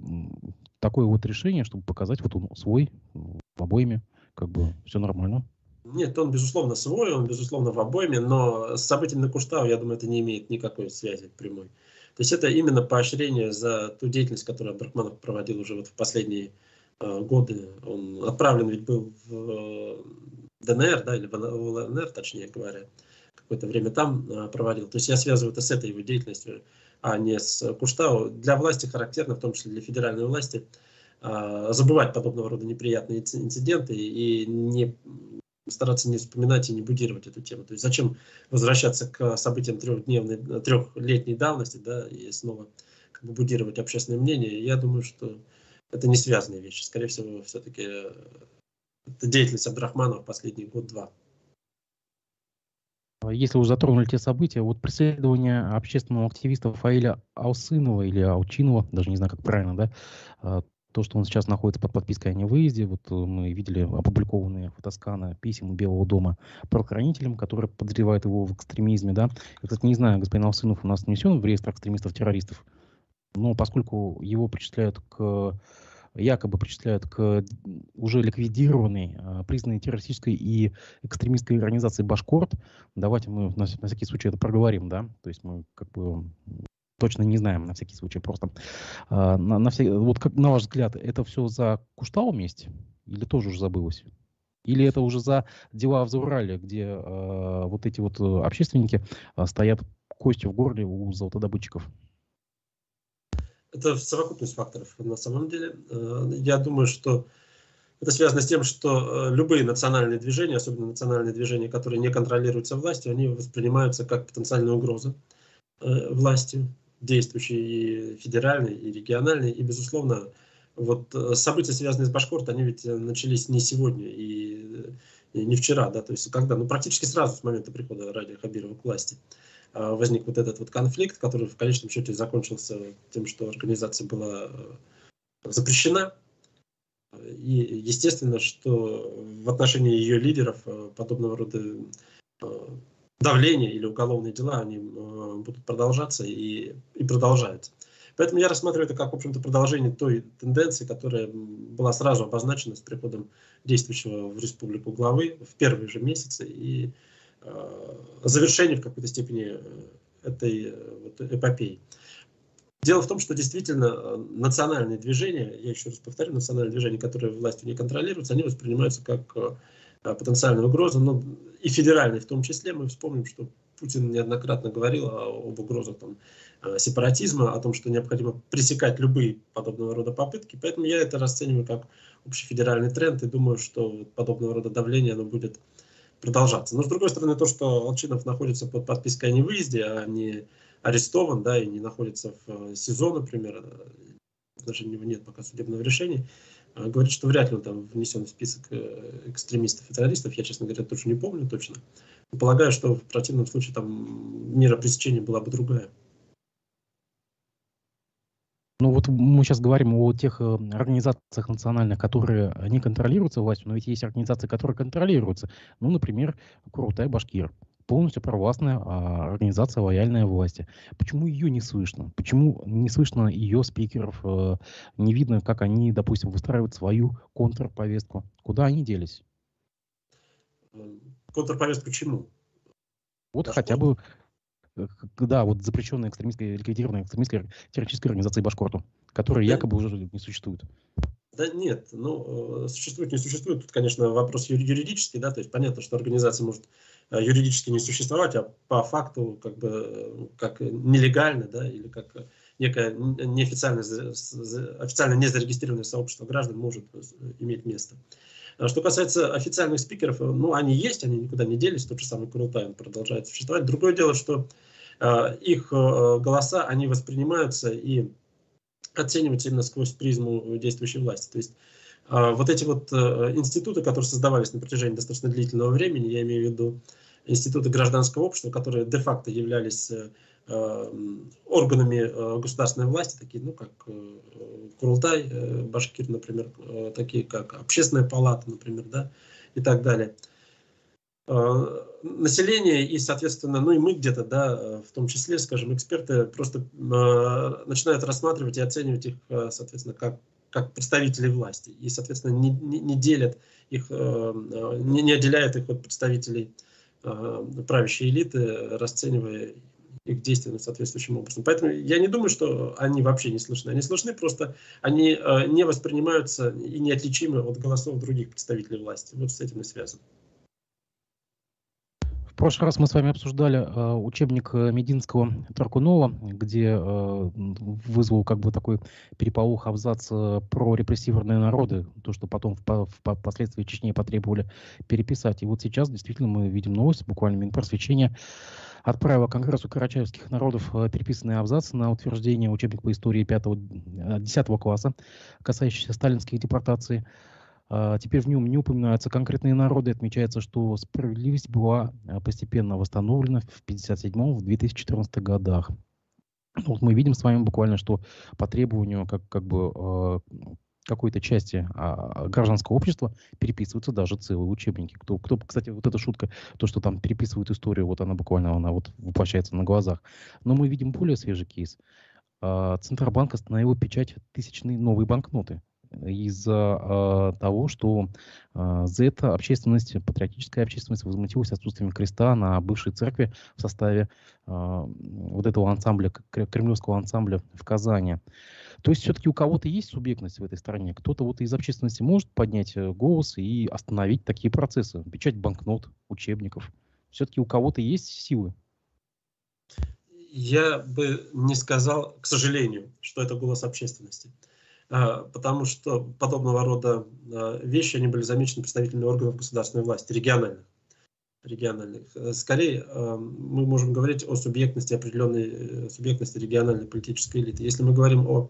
такое вот решение, чтобы показать вот он свой в обойме, как бы все нормально. Нет, он, безусловно, свой, он, безусловно, в обойме, но с событиями на Куштау, я думаю, это не имеет никакой связи прямой. То есть это именно поощрение за ту деятельность, которую Абдрахманов проводил уже вот в последние годы. Он отправлен ведь был в ДНР, да, или в ЛНР, точнее говоря, какое-то время там проводил. То есть я связываю это с этой его деятельностью, а не с Куштау. Для власти характерно, в том числе для федеральной власти, забывать подобного рода неприятные инциденты и не стараться не вспоминать и не будировать эту тему. То есть зачем возвращаться к событиям трехлетней давности, да, и снова как бы будировать общественное мнение. Я думаю, что это не связанные вещи. Скорее всего, все-таки это деятельность Абдрахманова в последний год-два. Если уже затронули те события, вот преследование общественного активиста Фаиля Алсынова или Алчинова, даже не знаю, как правильно, да, то, что он сейчас находится под подпиской о невыезде, вот мы видели опубликованные фотосканы писем Белого дома правоохранителям, которые подозревают его в экстремизме, да. Я, кстати, не знаю, господин Алсынов у нас внесен в реестр экстремистов-террористов, но поскольку его якобы причисляют к уже ликвидированной, признанной террористической и экстремистской организации «Башкорт», давайте мы на всякий случай это проговорим, да, то есть мы как бы точно не знаем, на всякий случай, просто. Вот как, на ваш взгляд, это все за Куштау месть? Или тоже уже забылось? Или это уже за дела в Заурале, где вот эти вот общественники стоят костью в горле у золотодобытчиков? Это совокупность факторов на самом деле. Я думаю, что это связано с тем, что любые национальные движения, особенно национальные движения, которые не контролируются властью, они воспринимаются как потенциальная угроза власти, действующей и федеральной, и региональной. И, безусловно, вот события, связанные с Башкорт, они ведь начались не сегодня и не вчера, да, то есть когда, ну, практически сразу с момента прихода Ради Хабирова к власти возник вот этот вот конфликт, который в конечном счете закончился тем, что организация была запрещена. И естественно, что в отношении ее лидеров подобного рода давление или уголовные дела, они будут продолжаться и продолжаются. Поэтому я рассматриваю это как, в общем-то, продолжение той тенденции, которая была сразу обозначена с приходом действующего в республику главы в первые же месяцы и завершение в какой-то степени этой вот эпопеи. Дело в том, что действительно национальные движения, я еще раз повторю, национальные движения, которые властью не контролируются, они воспринимаются как потенциальная угроза, но и федеральные в том числе. Мы вспомним, что Путин неоднократно говорил об угрозах там, сепаратизма, о том, что необходимо пресекать любые подобного рода попытки. Поэтому я это расцениваю как общефедеральный тренд и думаю, что подобного рода давление оно будет продолжаться. Но с другой стороны, то, что Алчинов находится под подпиской о невыезде, а не арестован, да, и не находится в СИЗО, например, даже у него нет пока судебного решения, говорит, что вряд ли он там внесен в список экстремистов и террористов. Я, честно говоря, тоже не помню точно. Но полагаю, что в противном случае там мера пресечения была бы другая. Ну вот мы сейчас говорим о тех организациях национальных, которые не контролируются властью, но ведь есть организации, которые контролируются. Ну, например, Курултай-Башкир. Полностью провластная организация, лояльная власти. Почему ее не слышно? Почему не слышно ее спикеров? Не видно, как они, допустим, выстраивают свою контрповестку? Куда они делись? Контрповестку к чему? Вот хотя бы, да, вот запрещенная экстремистская, ликвидированная экстремистской террористической организации «Башкорту». которые Да, якобы уже не существуют. да нет, ну, существует, не существует, тут, конечно, вопрос юридический, да, то есть понятно, что организация может юридически не существовать, а по факту как бы как нелегально, да, или как некое неофициально, официально не зарегистрированное сообщество граждан может иметь место. Что касается официальных спикеров, ну, они есть, они никуда не делись, тот же самый Курултай, он продолжает существовать. Другое дело, что их голоса, они воспринимаются и оцениваются именно сквозь призму действующей власти. То есть вот эти вот институты, которые создавались на протяжении достаточно длительного времени, я имею в виду институты гражданского общества, которые де-факто являлись органами государственной власти, такие, ну, как Курултай, Башкир, например, такие, как Общественная палата, например, да, и так далее. Население и, соответственно, ну и мы где-то, да, в том числе, скажем, эксперты просто начинают рассматривать и оценивать их, соответственно, как представителей власти. И, соответственно, не делят их, не отделяют их от представителей правящей элиты, расценивая их действия соответствующим образом. Поэтому я не думаю, что они вообще не слышны. Они слышны, просто они не воспринимаются и неотличимы от голосов других представителей власти. Вот с этим и связано. В прошлый раз мы с вами обсуждали учебник Мединского Таркунова, где вызвал как бы такой переполох абзац про репрессированные народы, то, что потом впоследствии Чечне потребовали переписать. И вот сейчас действительно мы видим новость, буквально Минпросвещение отправила Конгрессу карачаевских народов переписанные абзацы на утверждение учебника по истории 5-10 класса, касающийся сталинских депортаций. Теперь в нем не упоминаются конкретные народы. Отмечается, что справедливость была постепенно восстановлена в 1957 в 2014 годах. Вот мы видим с вами буквально, что по требованию как бы какой-то части гражданского общества переписываются даже целые учебники. Кто, кстати, вот эта шутка, то, что там переписывают историю, вот она буквально вот воплощается на глазах. Но мы видим более свежий кейс. Центробанк остановил печать тысячной новой банкноты из-за того, что за это патриотическая общественность возмутилась отсутствием креста на бывшей церкви в составе вот этого ансамбля, кремлевского ансамбля в Казани. То есть все-таки у кого-то есть субъектность в этой стране, кто-то вот из общественности может поднять голос и остановить такие процессы, печать банкнот, учебников. Все-таки у кого-то есть силы. Я бы не сказал, к сожалению, что это голос общественности. Потому что подобного рода вещи, они были замечены представителями органов государственной власти, региональных. Скорее, мы можем говорить о субъектности, определенной субъектности региональной политической элиты. Если мы говорим о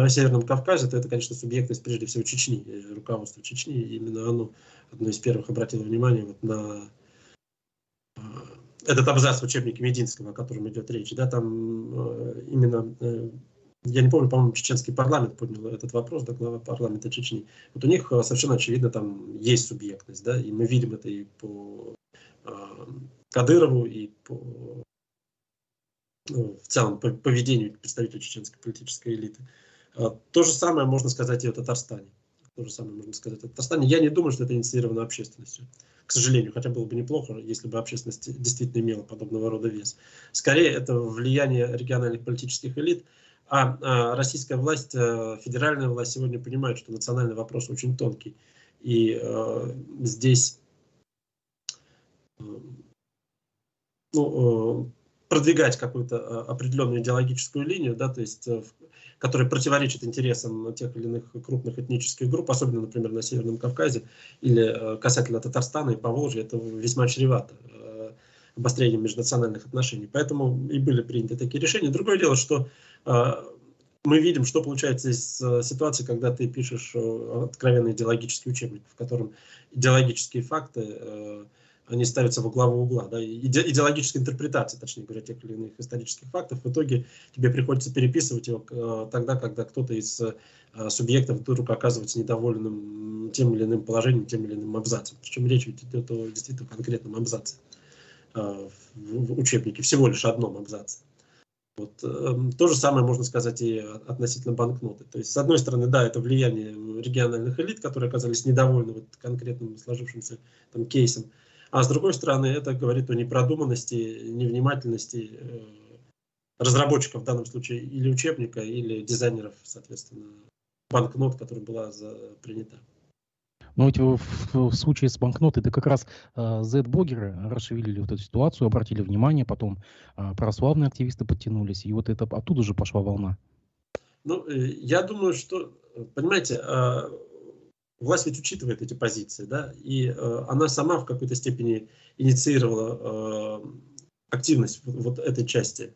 Северном Кавказе, то это, конечно, субъектность прежде всего Чечни, руководство Чечни. Именно оно одно из первых обратило внимание вот на этот абзац в учебнике Мединского, о котором идет речь. Да, там именно... Я не помню, по-моему, чеченский парламент поднял этот вопрос, да, глава парламента Чечни. Вот у них совершенно очевидно там есть субъектность, да, и мы видим это и по Кадырову, и по в целом по поведению представителей чеченской политической элиты. То же самое можно сказать и о Татарстане. Я не думаю, что это инициировано общественностью. К сожалению, хотя было бы неплохо, если бы общественность действительно имела подобного рода вес. Скорее, это влияние региональных политических элит. А российская власть, федеральная власть сегодня понимает, что национальный вопрос очень тонкий. И здесь продвигать какую-то определенную идеологическую линию, да, то есть, которая противоречит интересам тех или иных крупных этнических групп, особенно, например, на Северном Кавказе или касательно Татарстана и Поволжья, это весьма чревато обострением межнациональных отношений. Поэтому и были приняты такие решения. Другое дело, что мы видим, что получается из ситуации, когда ты пишешь откровенный идеологический учебник, в котором идеологические факты они ставятся во главу угла. Да, идеологическая интерпретация, точнее говоря, тех или иных исторических фактов. В итоге тебе приходится переписывать его тогда, когда кто-то из субъектов вдруг оказывается недовольным тем или иным положением, тем или иным абзацем. Причем речь идет о действительно конкретном абзаце в учебнике, всего лишь одном абзаце. Вот. То же самое можно сказать и относительно банкноты. То есть, с одной стороны, да, это влияние региональных элит, которые оказались недовольны вот конкретным сложившимся там кейсом. А с другой стороны, это говорит о непродуманности, невнимательности разработчиков в данном случае или учебника, или дизайнеров, соответственно, банкнот, которая была принята. Но ведь в случае с банкнотой это как раз Z-блогеры расшевелили вот эту ситуацию, обратили внимание, потом православные активисты подтянулись, и вот это оттуда же пошла волна. Ну, я думаю, что, понимаете, власть ведь учитывает эти позиции, да, и она сама в какой-то степени инициировала активность вот этой части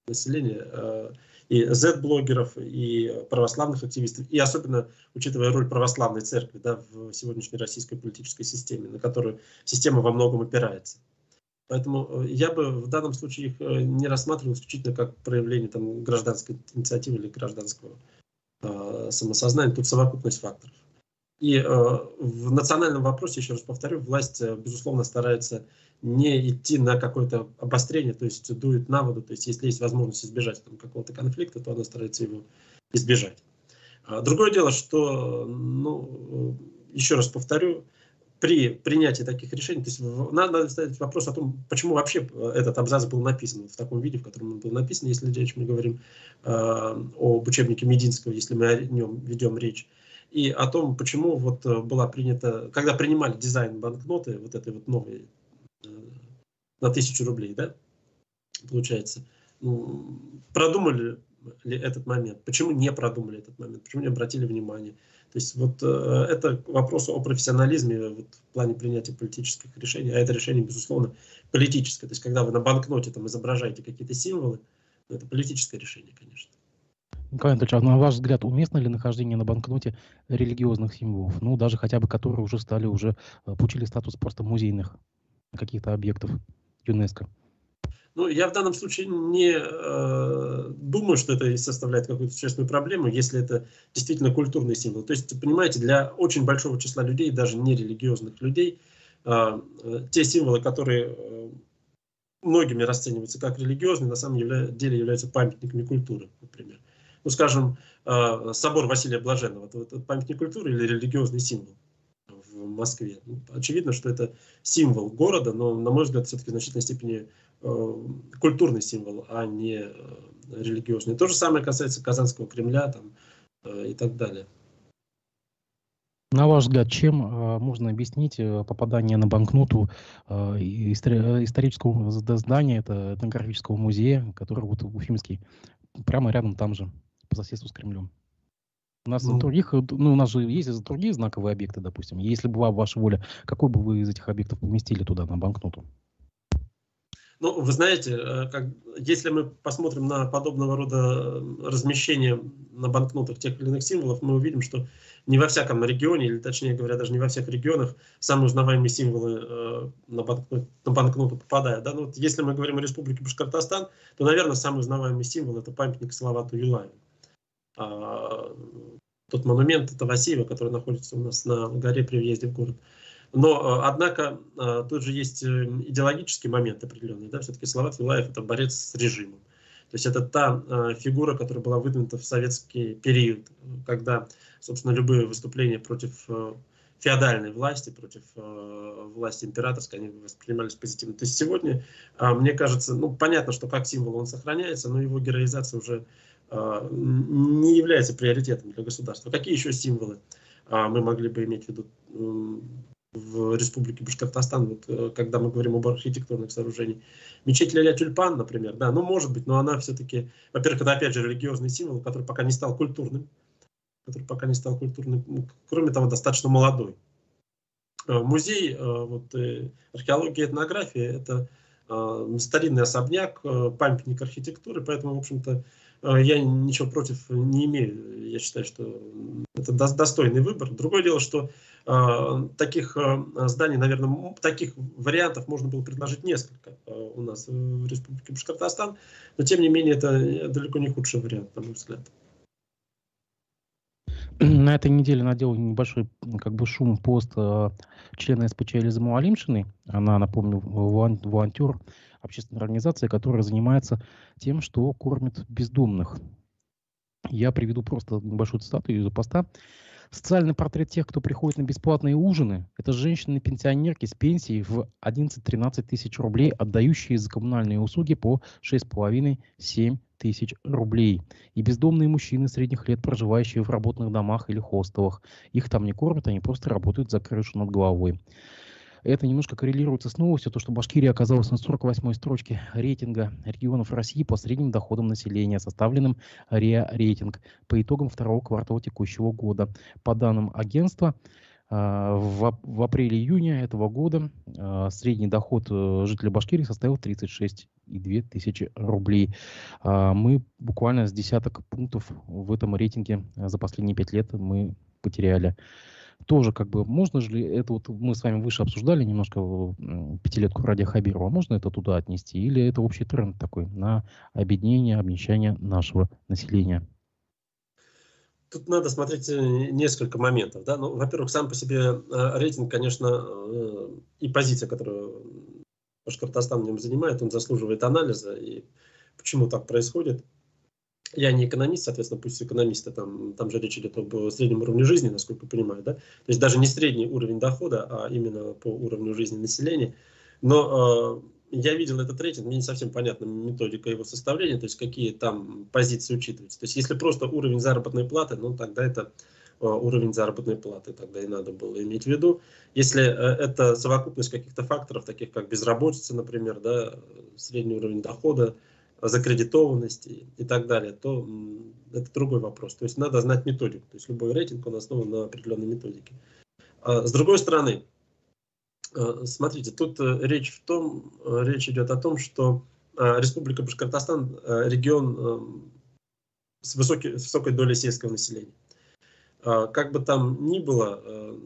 населения, и Z-блогеров, и православных активистов, и особенно учитывая роль православной церкви, да, в сегодняшней российской политической системе, на которую система во многом опирается. Поэтому я бы в данном случае их не рассматривал исключительно как проявление там, гражданской инициативы или гражданского самосознания. Тут совокупность факторов. И в национальном вопросе, еще раз повторю, власть, безусловно, старается не идти на какое-то обострение, то есть дует на воду, то есть если есть возможность избежать там, какого-то конфликта, то она старается его избежать. Другое дело, что, ну, еще раз повторю, при принятии таких решений, то есть надо ставить вопрос о том, почему вообще этот абзац был написан в таком виде, в котором он был написан, если мы говорим об учебнике Мединского, если мы о нем ведем речь, и о том, почему вот была принята, когда принимали дизайн банкноты, вот этой вот новой, на 1000 рублей, да, получается, ну, продумали ли этот момент, почему не продумали этот момент, почему не обратили внимания. То есть вот это вопрос о профессионализме вот, в плане принятия политических решений, а это решение, безусловно, политическое. То есть когда вы на банкноте там изображаете какие-то символы, это политическое решение, конечно. Николай Анатольевич, а на ваш взгляд, уместно ли нахождение на банкноте религиозных символов, ну, даже хотя бы которые уже получили статус просто музейных каких-то объектов ЮНЕСКО? Ну, я в данном случае не думаю, что это составляет какую-то существенную проблему, если это действительно культурный символ. То есть, понимаете, для очень большого числа людей, даже нерелигиозных людей, те символы, которые многими расцениваются как религиозные, на самом деле являются памятниками культуры, например. Ну, скажем, собор Василия Блаженного, это памятник культуры или религиозный символ в Москве. Ну, очевидно, что это символ города, но, на мой взгляд, все-таки в значительной степени культурный символ, а не религиозный. То же самое касается Казанского Кремля там, и так далее. На ваш взгляд, чем можно объяснить попадание на банкноту исторического здания, это этнографического музея, который вот Уфимский, прямо рядом там же, по соседству с Кремлем? У нас у нас же есть другие знаковые объекты, допустим. Если бы была ваша воля, какой бы вы из этих объектов поместили туда, на банкноту? Ну, вы знаете, если мы посмотрим на подобного рода размещение на банкнотах тех или иных символов, мы увидим, что не во всяком регионе, или точнее говоря, даже не во всех регионах самые узнаваемые символы на банкноту попадают. Да? Ну, вот если мы говорим о Республике Башкортостан, то, наверное, самый узнаваемый символ – это памятник Салавату Юлаеву. Тот монумент – это Васильева, который находится у нас на горе при въезде в город. Но, однако, тут же есть идеологический момент определенный. Да? Все-таки Салават Юлаев – это борец с режимом. То есть это та фигура, которая была выдвинута в советский период, когда, собственно, любые выступления против феодальной власти, против власти императорской, они воспринимались позитивно. То есть сегодня, мне кажется, ну, понятно, что как символ он сохраняется, но его героизация уже не является приоритетом для государства. Какие еще символы мы могли бы иметь в виду в Республике Башкортостан, вот, когда мы говорим об архитектурных сооружениях? Мечеть Ляля-Тюльпан, например, да, ну, может быть, но она все-таки, во-первых, это, опять же, религиозный символ, который пока не стал культурным, кроме того, достаточно молодой. Музей вот, археологии и этнографии – это старинный особняк, памятник архитектуры, поэтому, в общем-то, я ничего против не имею. Я считаю, что это достойный выбор. Другое дело, что таких зданий, наверное, таких вариантов можно было предложить несколько у нас в Республике Башкортостан, но, тем не менее, это далеко не худший вариант, на мой взгляд. На этой неделе надел небольшой шум пост члена СПЧ Элизы Муалимшиной. Она, напомню, волонтер общественной организации, которая занимается тем, что кормит бездомных. Я приведу просто небольшую цитату из поста. Социальный портрет тех, кто приходит на бесплатные ужины, это женщины-пенсионерки с пенсией в 11-13 тысяч рублей, отдающие за коммунальные услуги по 6,5-7 тысяч рублей. И бездомные мужчины средних лет, проживающие в работных домах или хостелах. Их там не кормят, они просто работают за крышу над головой. Это немножко коррелируется с новостью, то, что Башкирия оказалась на 48-й строчке рейтинга регионов России по средним доходам населения, составленным РИА рейтинг по итогам второго квартала текущего года. По данным агентства, в апреле-июне этого года средний доход жителей Башкирии составил 36,2 тысячи рублей. Мы буквально с десяток пунктов в этом рейтинге за последние 5 лет мы потеряли. Тоже как бы, можно ли это, вот мы с вами выше обсуждали немножко пятилетку Радия Хабирова, можно это туда отнести? Или это общий тренд такой на обеднение, обнищание нашего населения? Тут надо смотреть несколько моментов. Да? Ну, во-первых, сам по себе рейтинг, конечно, и позиция, которую Башкортостан в нем занимает, он заслуживает анализа. И почему так происходит? Я не экономист, соответственно, пусть экономисты, там же речь идет об среднем уровне жизни, насколько я понимаю, да? То есть даже не средний уровень дохода, а именно по уровню жизни населения. Но я видел этот рейтинг, мне не совсем понятна методика его составления, то есть какие там позиции учитываются. То есть если просто уровень заработной платы, ну тогда это уровень заработной платы, тогда и надо было иметь в виду. Если это совокупность каких-то факторов, таких как безработица, например, да, средний уровень дохода, закредитованность и так далее, то это другой вопрос. То есть надо знать методику. То есть любой рейтинг, он основан на определенной методике. С другой стороны, смотрите, тут речь идет о том, что Республика Башкортостан регион с высокой долей сельского населения. Как бы там ни было,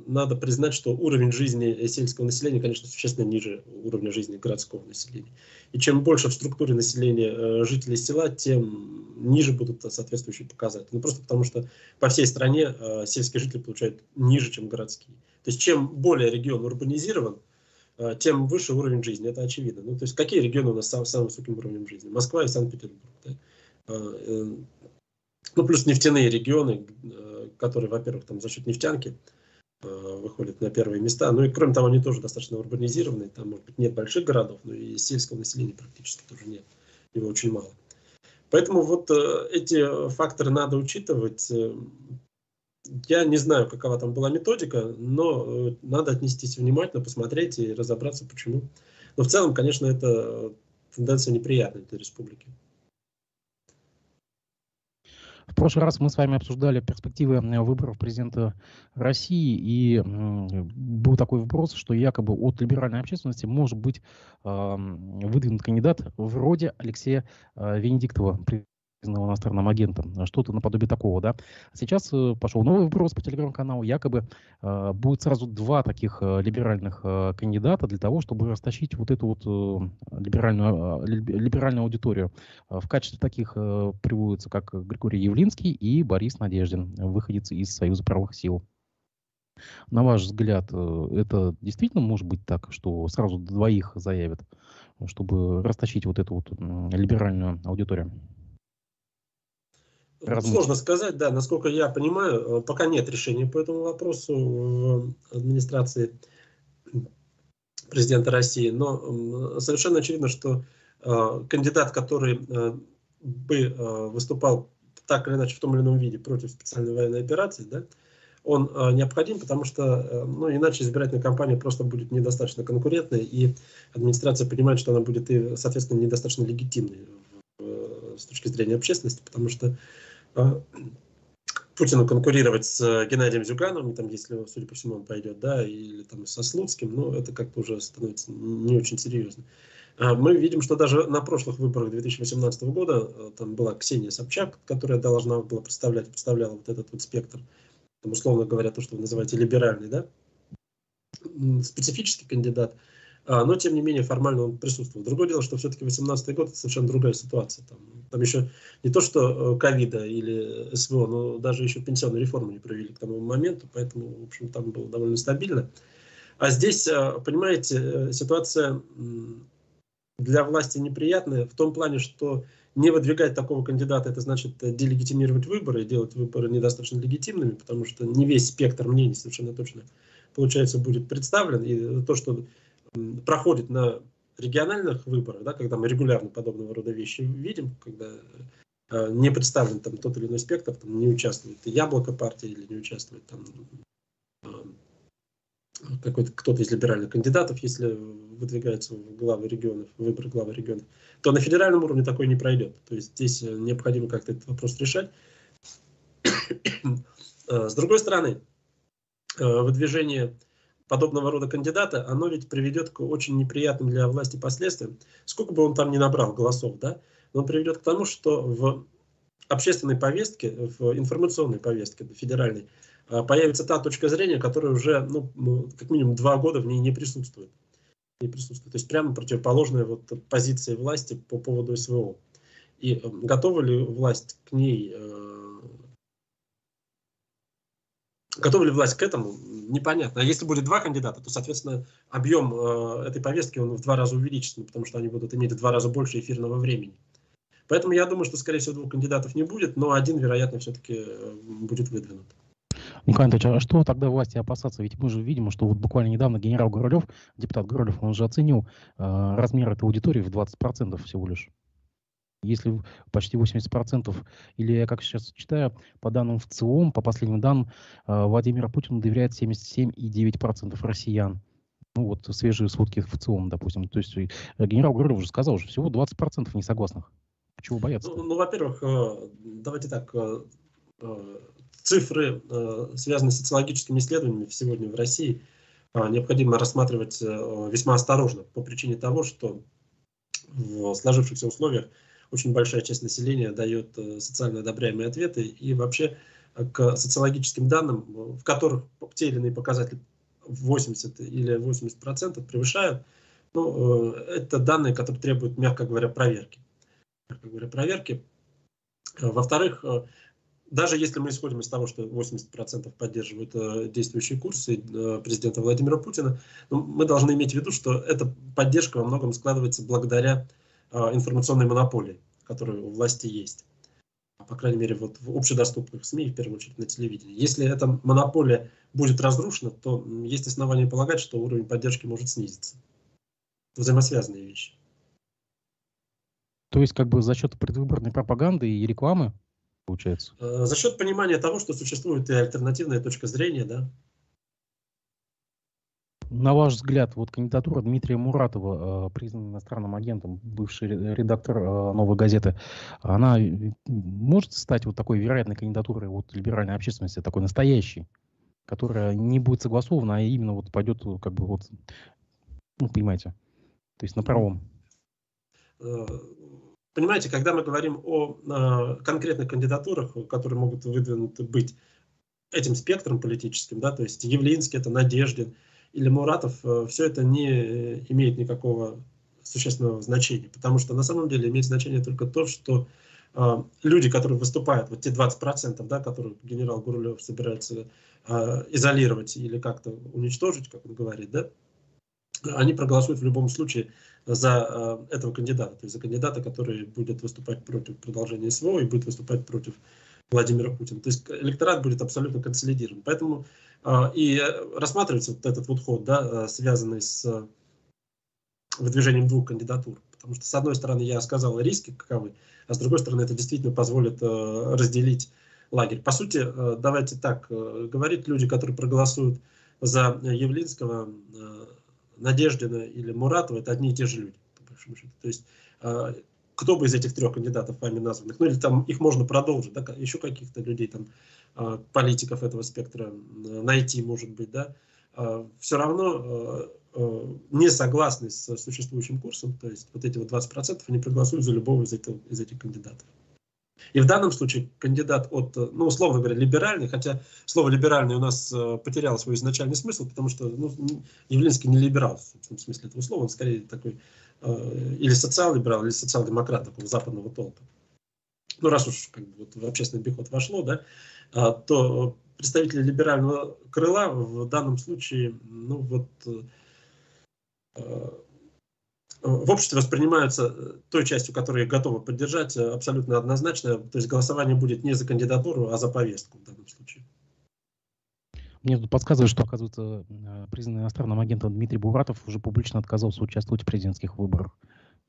надо признать, что уровень жизни сельского населения, конечно, существенно ниже уровня жизни городского населения. И чем больше в структуре населения жителей села, тем ниже будут соответствующие показатели. Ну, просто потому что по всей стране сельские жители получают ниже, чем городские. То есть чем более регион урбанизирован, тем выше уровень жизни, это очевидно. Ну, то есть какие регионы у нас с самым высоким уровнем жизни? Москва и Санкт-Петербург. Да? Ну, плюс нефтяные регионы, которые, во-первых, там за счет нефтянки выходят на первые места. Ну и кроме того, они тоже достаточно урбанизированные. Там, может быть, нет больших городов, но и сельского населения практически тоже нет. Его очень мало. Поэтому вот эти факторы надо учитывать. Я не знаю, какова там была методика, но надо отнестись внимательно, посмотреть и разобраться, почему. Но в целом, конечно, это тенденция неприятная для республики. В прошлый раз мы с вами обсуждали перспективы выборов президента России, и был такой вброс, что якобы от либеральной общественности может быть выдвинут кандидат вроде Алексея Венедиктова, признанного иностранным агентом, что-то наподобие такого, да. Сейчас пошел новый вброс по телеграм-каналу, якобы будет сразу два таких либеральных кандидата для того, чтобы растащить вот эту вот либеральную аудиторию. В качестве таких приводятся как Григорий Явлинский и Борис Надеждин, выходец из Союза правых сил. На ваш взгляд, это действительно может быть так, что сразу двоих заявят, чтобы растащить вот эту вот либеральную аудиторию? Сложно сказать, да, насколько я понимаю, пока нет решения по этому вопросу в администрации президента России, но совершенно очевидно, что кандидат, который бы выступал так или иначе в том или ином виде против специальной военной операции, да, он необходим, потому что иначе избирательная кампания просто будет недостаточно конкурентной, и администрация понимает, что она будет и, соответственно, недостаточно легитимной с точки зрения общественности, потому что Путину конкурировать с Геннадием Зюгановым, там, если, судя по всему, он пойдет, да, или там со Слуцким, это как-то уже становится не очень серьезно. Мы видим, что даже на прошлых выборах 2018 года там была Ксения Собчак, которая должна была представляла вот этот вот спектр, там, условно говоря, то, что вы называете либеральный, да, специфический кандидат. Но, тем не менее, формально он присутствовал. Другое дело, что все-таки 2018 год – это совершенно другая ситуация. Там еще не то, что ковида или СВО, но даже еще пенсионную реформу не провели к тому моменту, поэтому, в общем, там было довольно стабильно. А здесь, понимаете, ситуация для власти неприятная в том плане, что не выдвигать такого кандидата, это значит делегитимировать выборы и делать выборы недостаточно легитимными, потому что не весь спектр мнений совершенно точно, получается, будет представлен. И то, что проходит на региональных выборах, да, когда мы регулярно подобного рода вещи видим, когда не представлен там тот или иной спектр, там не участвует Яблоко партии или не участвует там кто-то из либеральных кандидатов, если выдвигается в главы регионов, выборы главы регионов, то на федеральном уровне такое не пройдет. То есть здесь необходимо как-то этот вопрос решать. С другой стороны, выдвижение подобного рода кандидата, оно ведь приведет к очень неприятным для власти последствиям. Сколько бы он там ни набрал голосов, да, но он приведет к тому, что в общественной повестке, в информационной повестке федеральной, появится та точка зрения, которая уже, как минимум 2 года в ней не присутствует. То есть прямо противоположная вот позиции власти по поводу СВО. И готова ли власть к ней, готова ли власть к этому, непонятно. А если будет 2 кандидата, то, соответственно, объем этой повестки он в 2 раза увеличится, потому что они будут иметь в 2 раза больше эфирного времени. Поэтому я думаю, что, скорее всего, 2 кандидатов не будет, но один, вероятно, все-таки будет выдвинут. Николай Анатольевич, а что тогда власти опасаться? Ведь мы же видим, что вот буквально недавно генерал Гурулев, депутат Гурулев, он же оценил размер этой аудитории в 20% всего лишь. Если почти 80%, или я как сейчас читаю, по данным ВЦИОМ, по последним данным, Владимиру Путину доверяет 77,9% россиян. Ну вот свежие сводки ВЦИОМ, допустим. То есть генерал Гурулев уже сказал, что всего 20% несогласных. Чего бояться? Ну, во-первых, давайте так, цифры, связанные с социологическими исследованиями сегодня в России, необходимо рассматривать весьма осторожно по причине того, что в сложившихся условиях очень большая часть населения дает социально одобряемые ответы, и вообще к социологическим данным, в которых те или иные показатели 80 или 80% превышают, это данные, которые требуют, мягко говоря, проверки. Во-вторых, даже если мы исходим из того, что 80% поддерживают действующие курсы президента Владимира Путина, мы должны иметь в виду, что эта поддержка во многом складывается благодаря информационной монополии, которая у власти есть. По крайней мере, вот в общедоступных СМИ, в первую очередь на телевидении. Если эта монополия будет разрушена, то есть основания полагать, что уровень поддержки может снизиться. Взаимосвязанные вещи. То есть как бы за счет предвыборной пропаганды и рекламы, получается? За счет понимания того, что существует и альтернативная точка зрения, да. На ваш взгляд, вот кандидатура Дмитрия Муратова, признанный иностранным агентом, бывший редактор «Новой газеты», она может стать вот такой вероятной кандидатурой вот либеральной общественности, такой настоящей, которая не будет согласована, а именно вот пойдет как бы вот, понимаете, то есть на правом. Понимаете, когда мы говорим о конкретных кандидатурах, которые могут выдвинуты быть этим спектром политическим, да, то есть Явлинский, это Надеждин или Муратов, все это не имеет никакого существенного значения, потому что на самом деле имеет значение только то, что люди, которые выступают, вот те 20%, да, которых генерал Гурулев собирается изолировать или как-то уничтожить, как он говорит, да, они проголосуют в любом случае за этого кандидата, то есть за кандидата, который будет выступать против продолжения СВО и будет выступать против Владимира Путина. То есть электорат будет абсолютно консолидирован. Поэтому и рассматривается вот этот вот ход, да, связанный с выдвижением 2 кандидатур. Потому что, с одной стороны, я сказал, риски каковы, а с другой стороны, это действительно позволит разделить лагерь. По сути, давайте так говорить, люди, которые проголосуют за Явлинского, Надеждина или Муратова, это одни и те же люди, по большому счету. То есть кто бы из этих 3 кандидатов вами названных, или там их можно продолжить, да, еще каких-то людей, там, политиков этого спектра найти, может быть, да, все равно не согласны с существующим курсом, то есть вот эти вот 20%, они проголосуют за любого из этих кандидатов. И в данном случае кандидат от, условно говоря, либеральный, хотя слово либеральный у нас потеряло свой изначальный смысл, потому что Явлинский не либерал, в том смысле этого слова, он скорее такой или социал-либерал, или социал-демократ такого западного толка. Раз уж как бы, вот, в общественный обиход вошло, да, то представители либерального крыла в данном случае, в обществе воспринимаются той частью, которая готова поддержать, абсолютно однозначно. То есть голосование будет не за кандидатуру, а за повестку в данном случае. Мне тут подсказывают, что, оказывается, признанный иностранным агентом Дмитрий Буратов уже публично отказался участвовать в президентских выборах.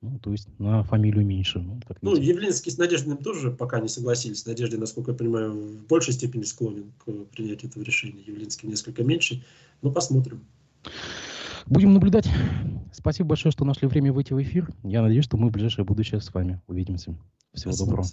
Ну, то есть на фамилию меньше. Ну, Явлинский с Надеждиным тоже пока не согласились. Надеждин, насколько я понимаю, в большей степени склонен к принятию этого решения. Явлинский несколько меньше. Но посмотрим. Будем наблюдать. Спасибо большое, что нашли время выйти в эфир. Я надеюсь, что мы в ближайшее будущее с вами увидимся. Всего доброго.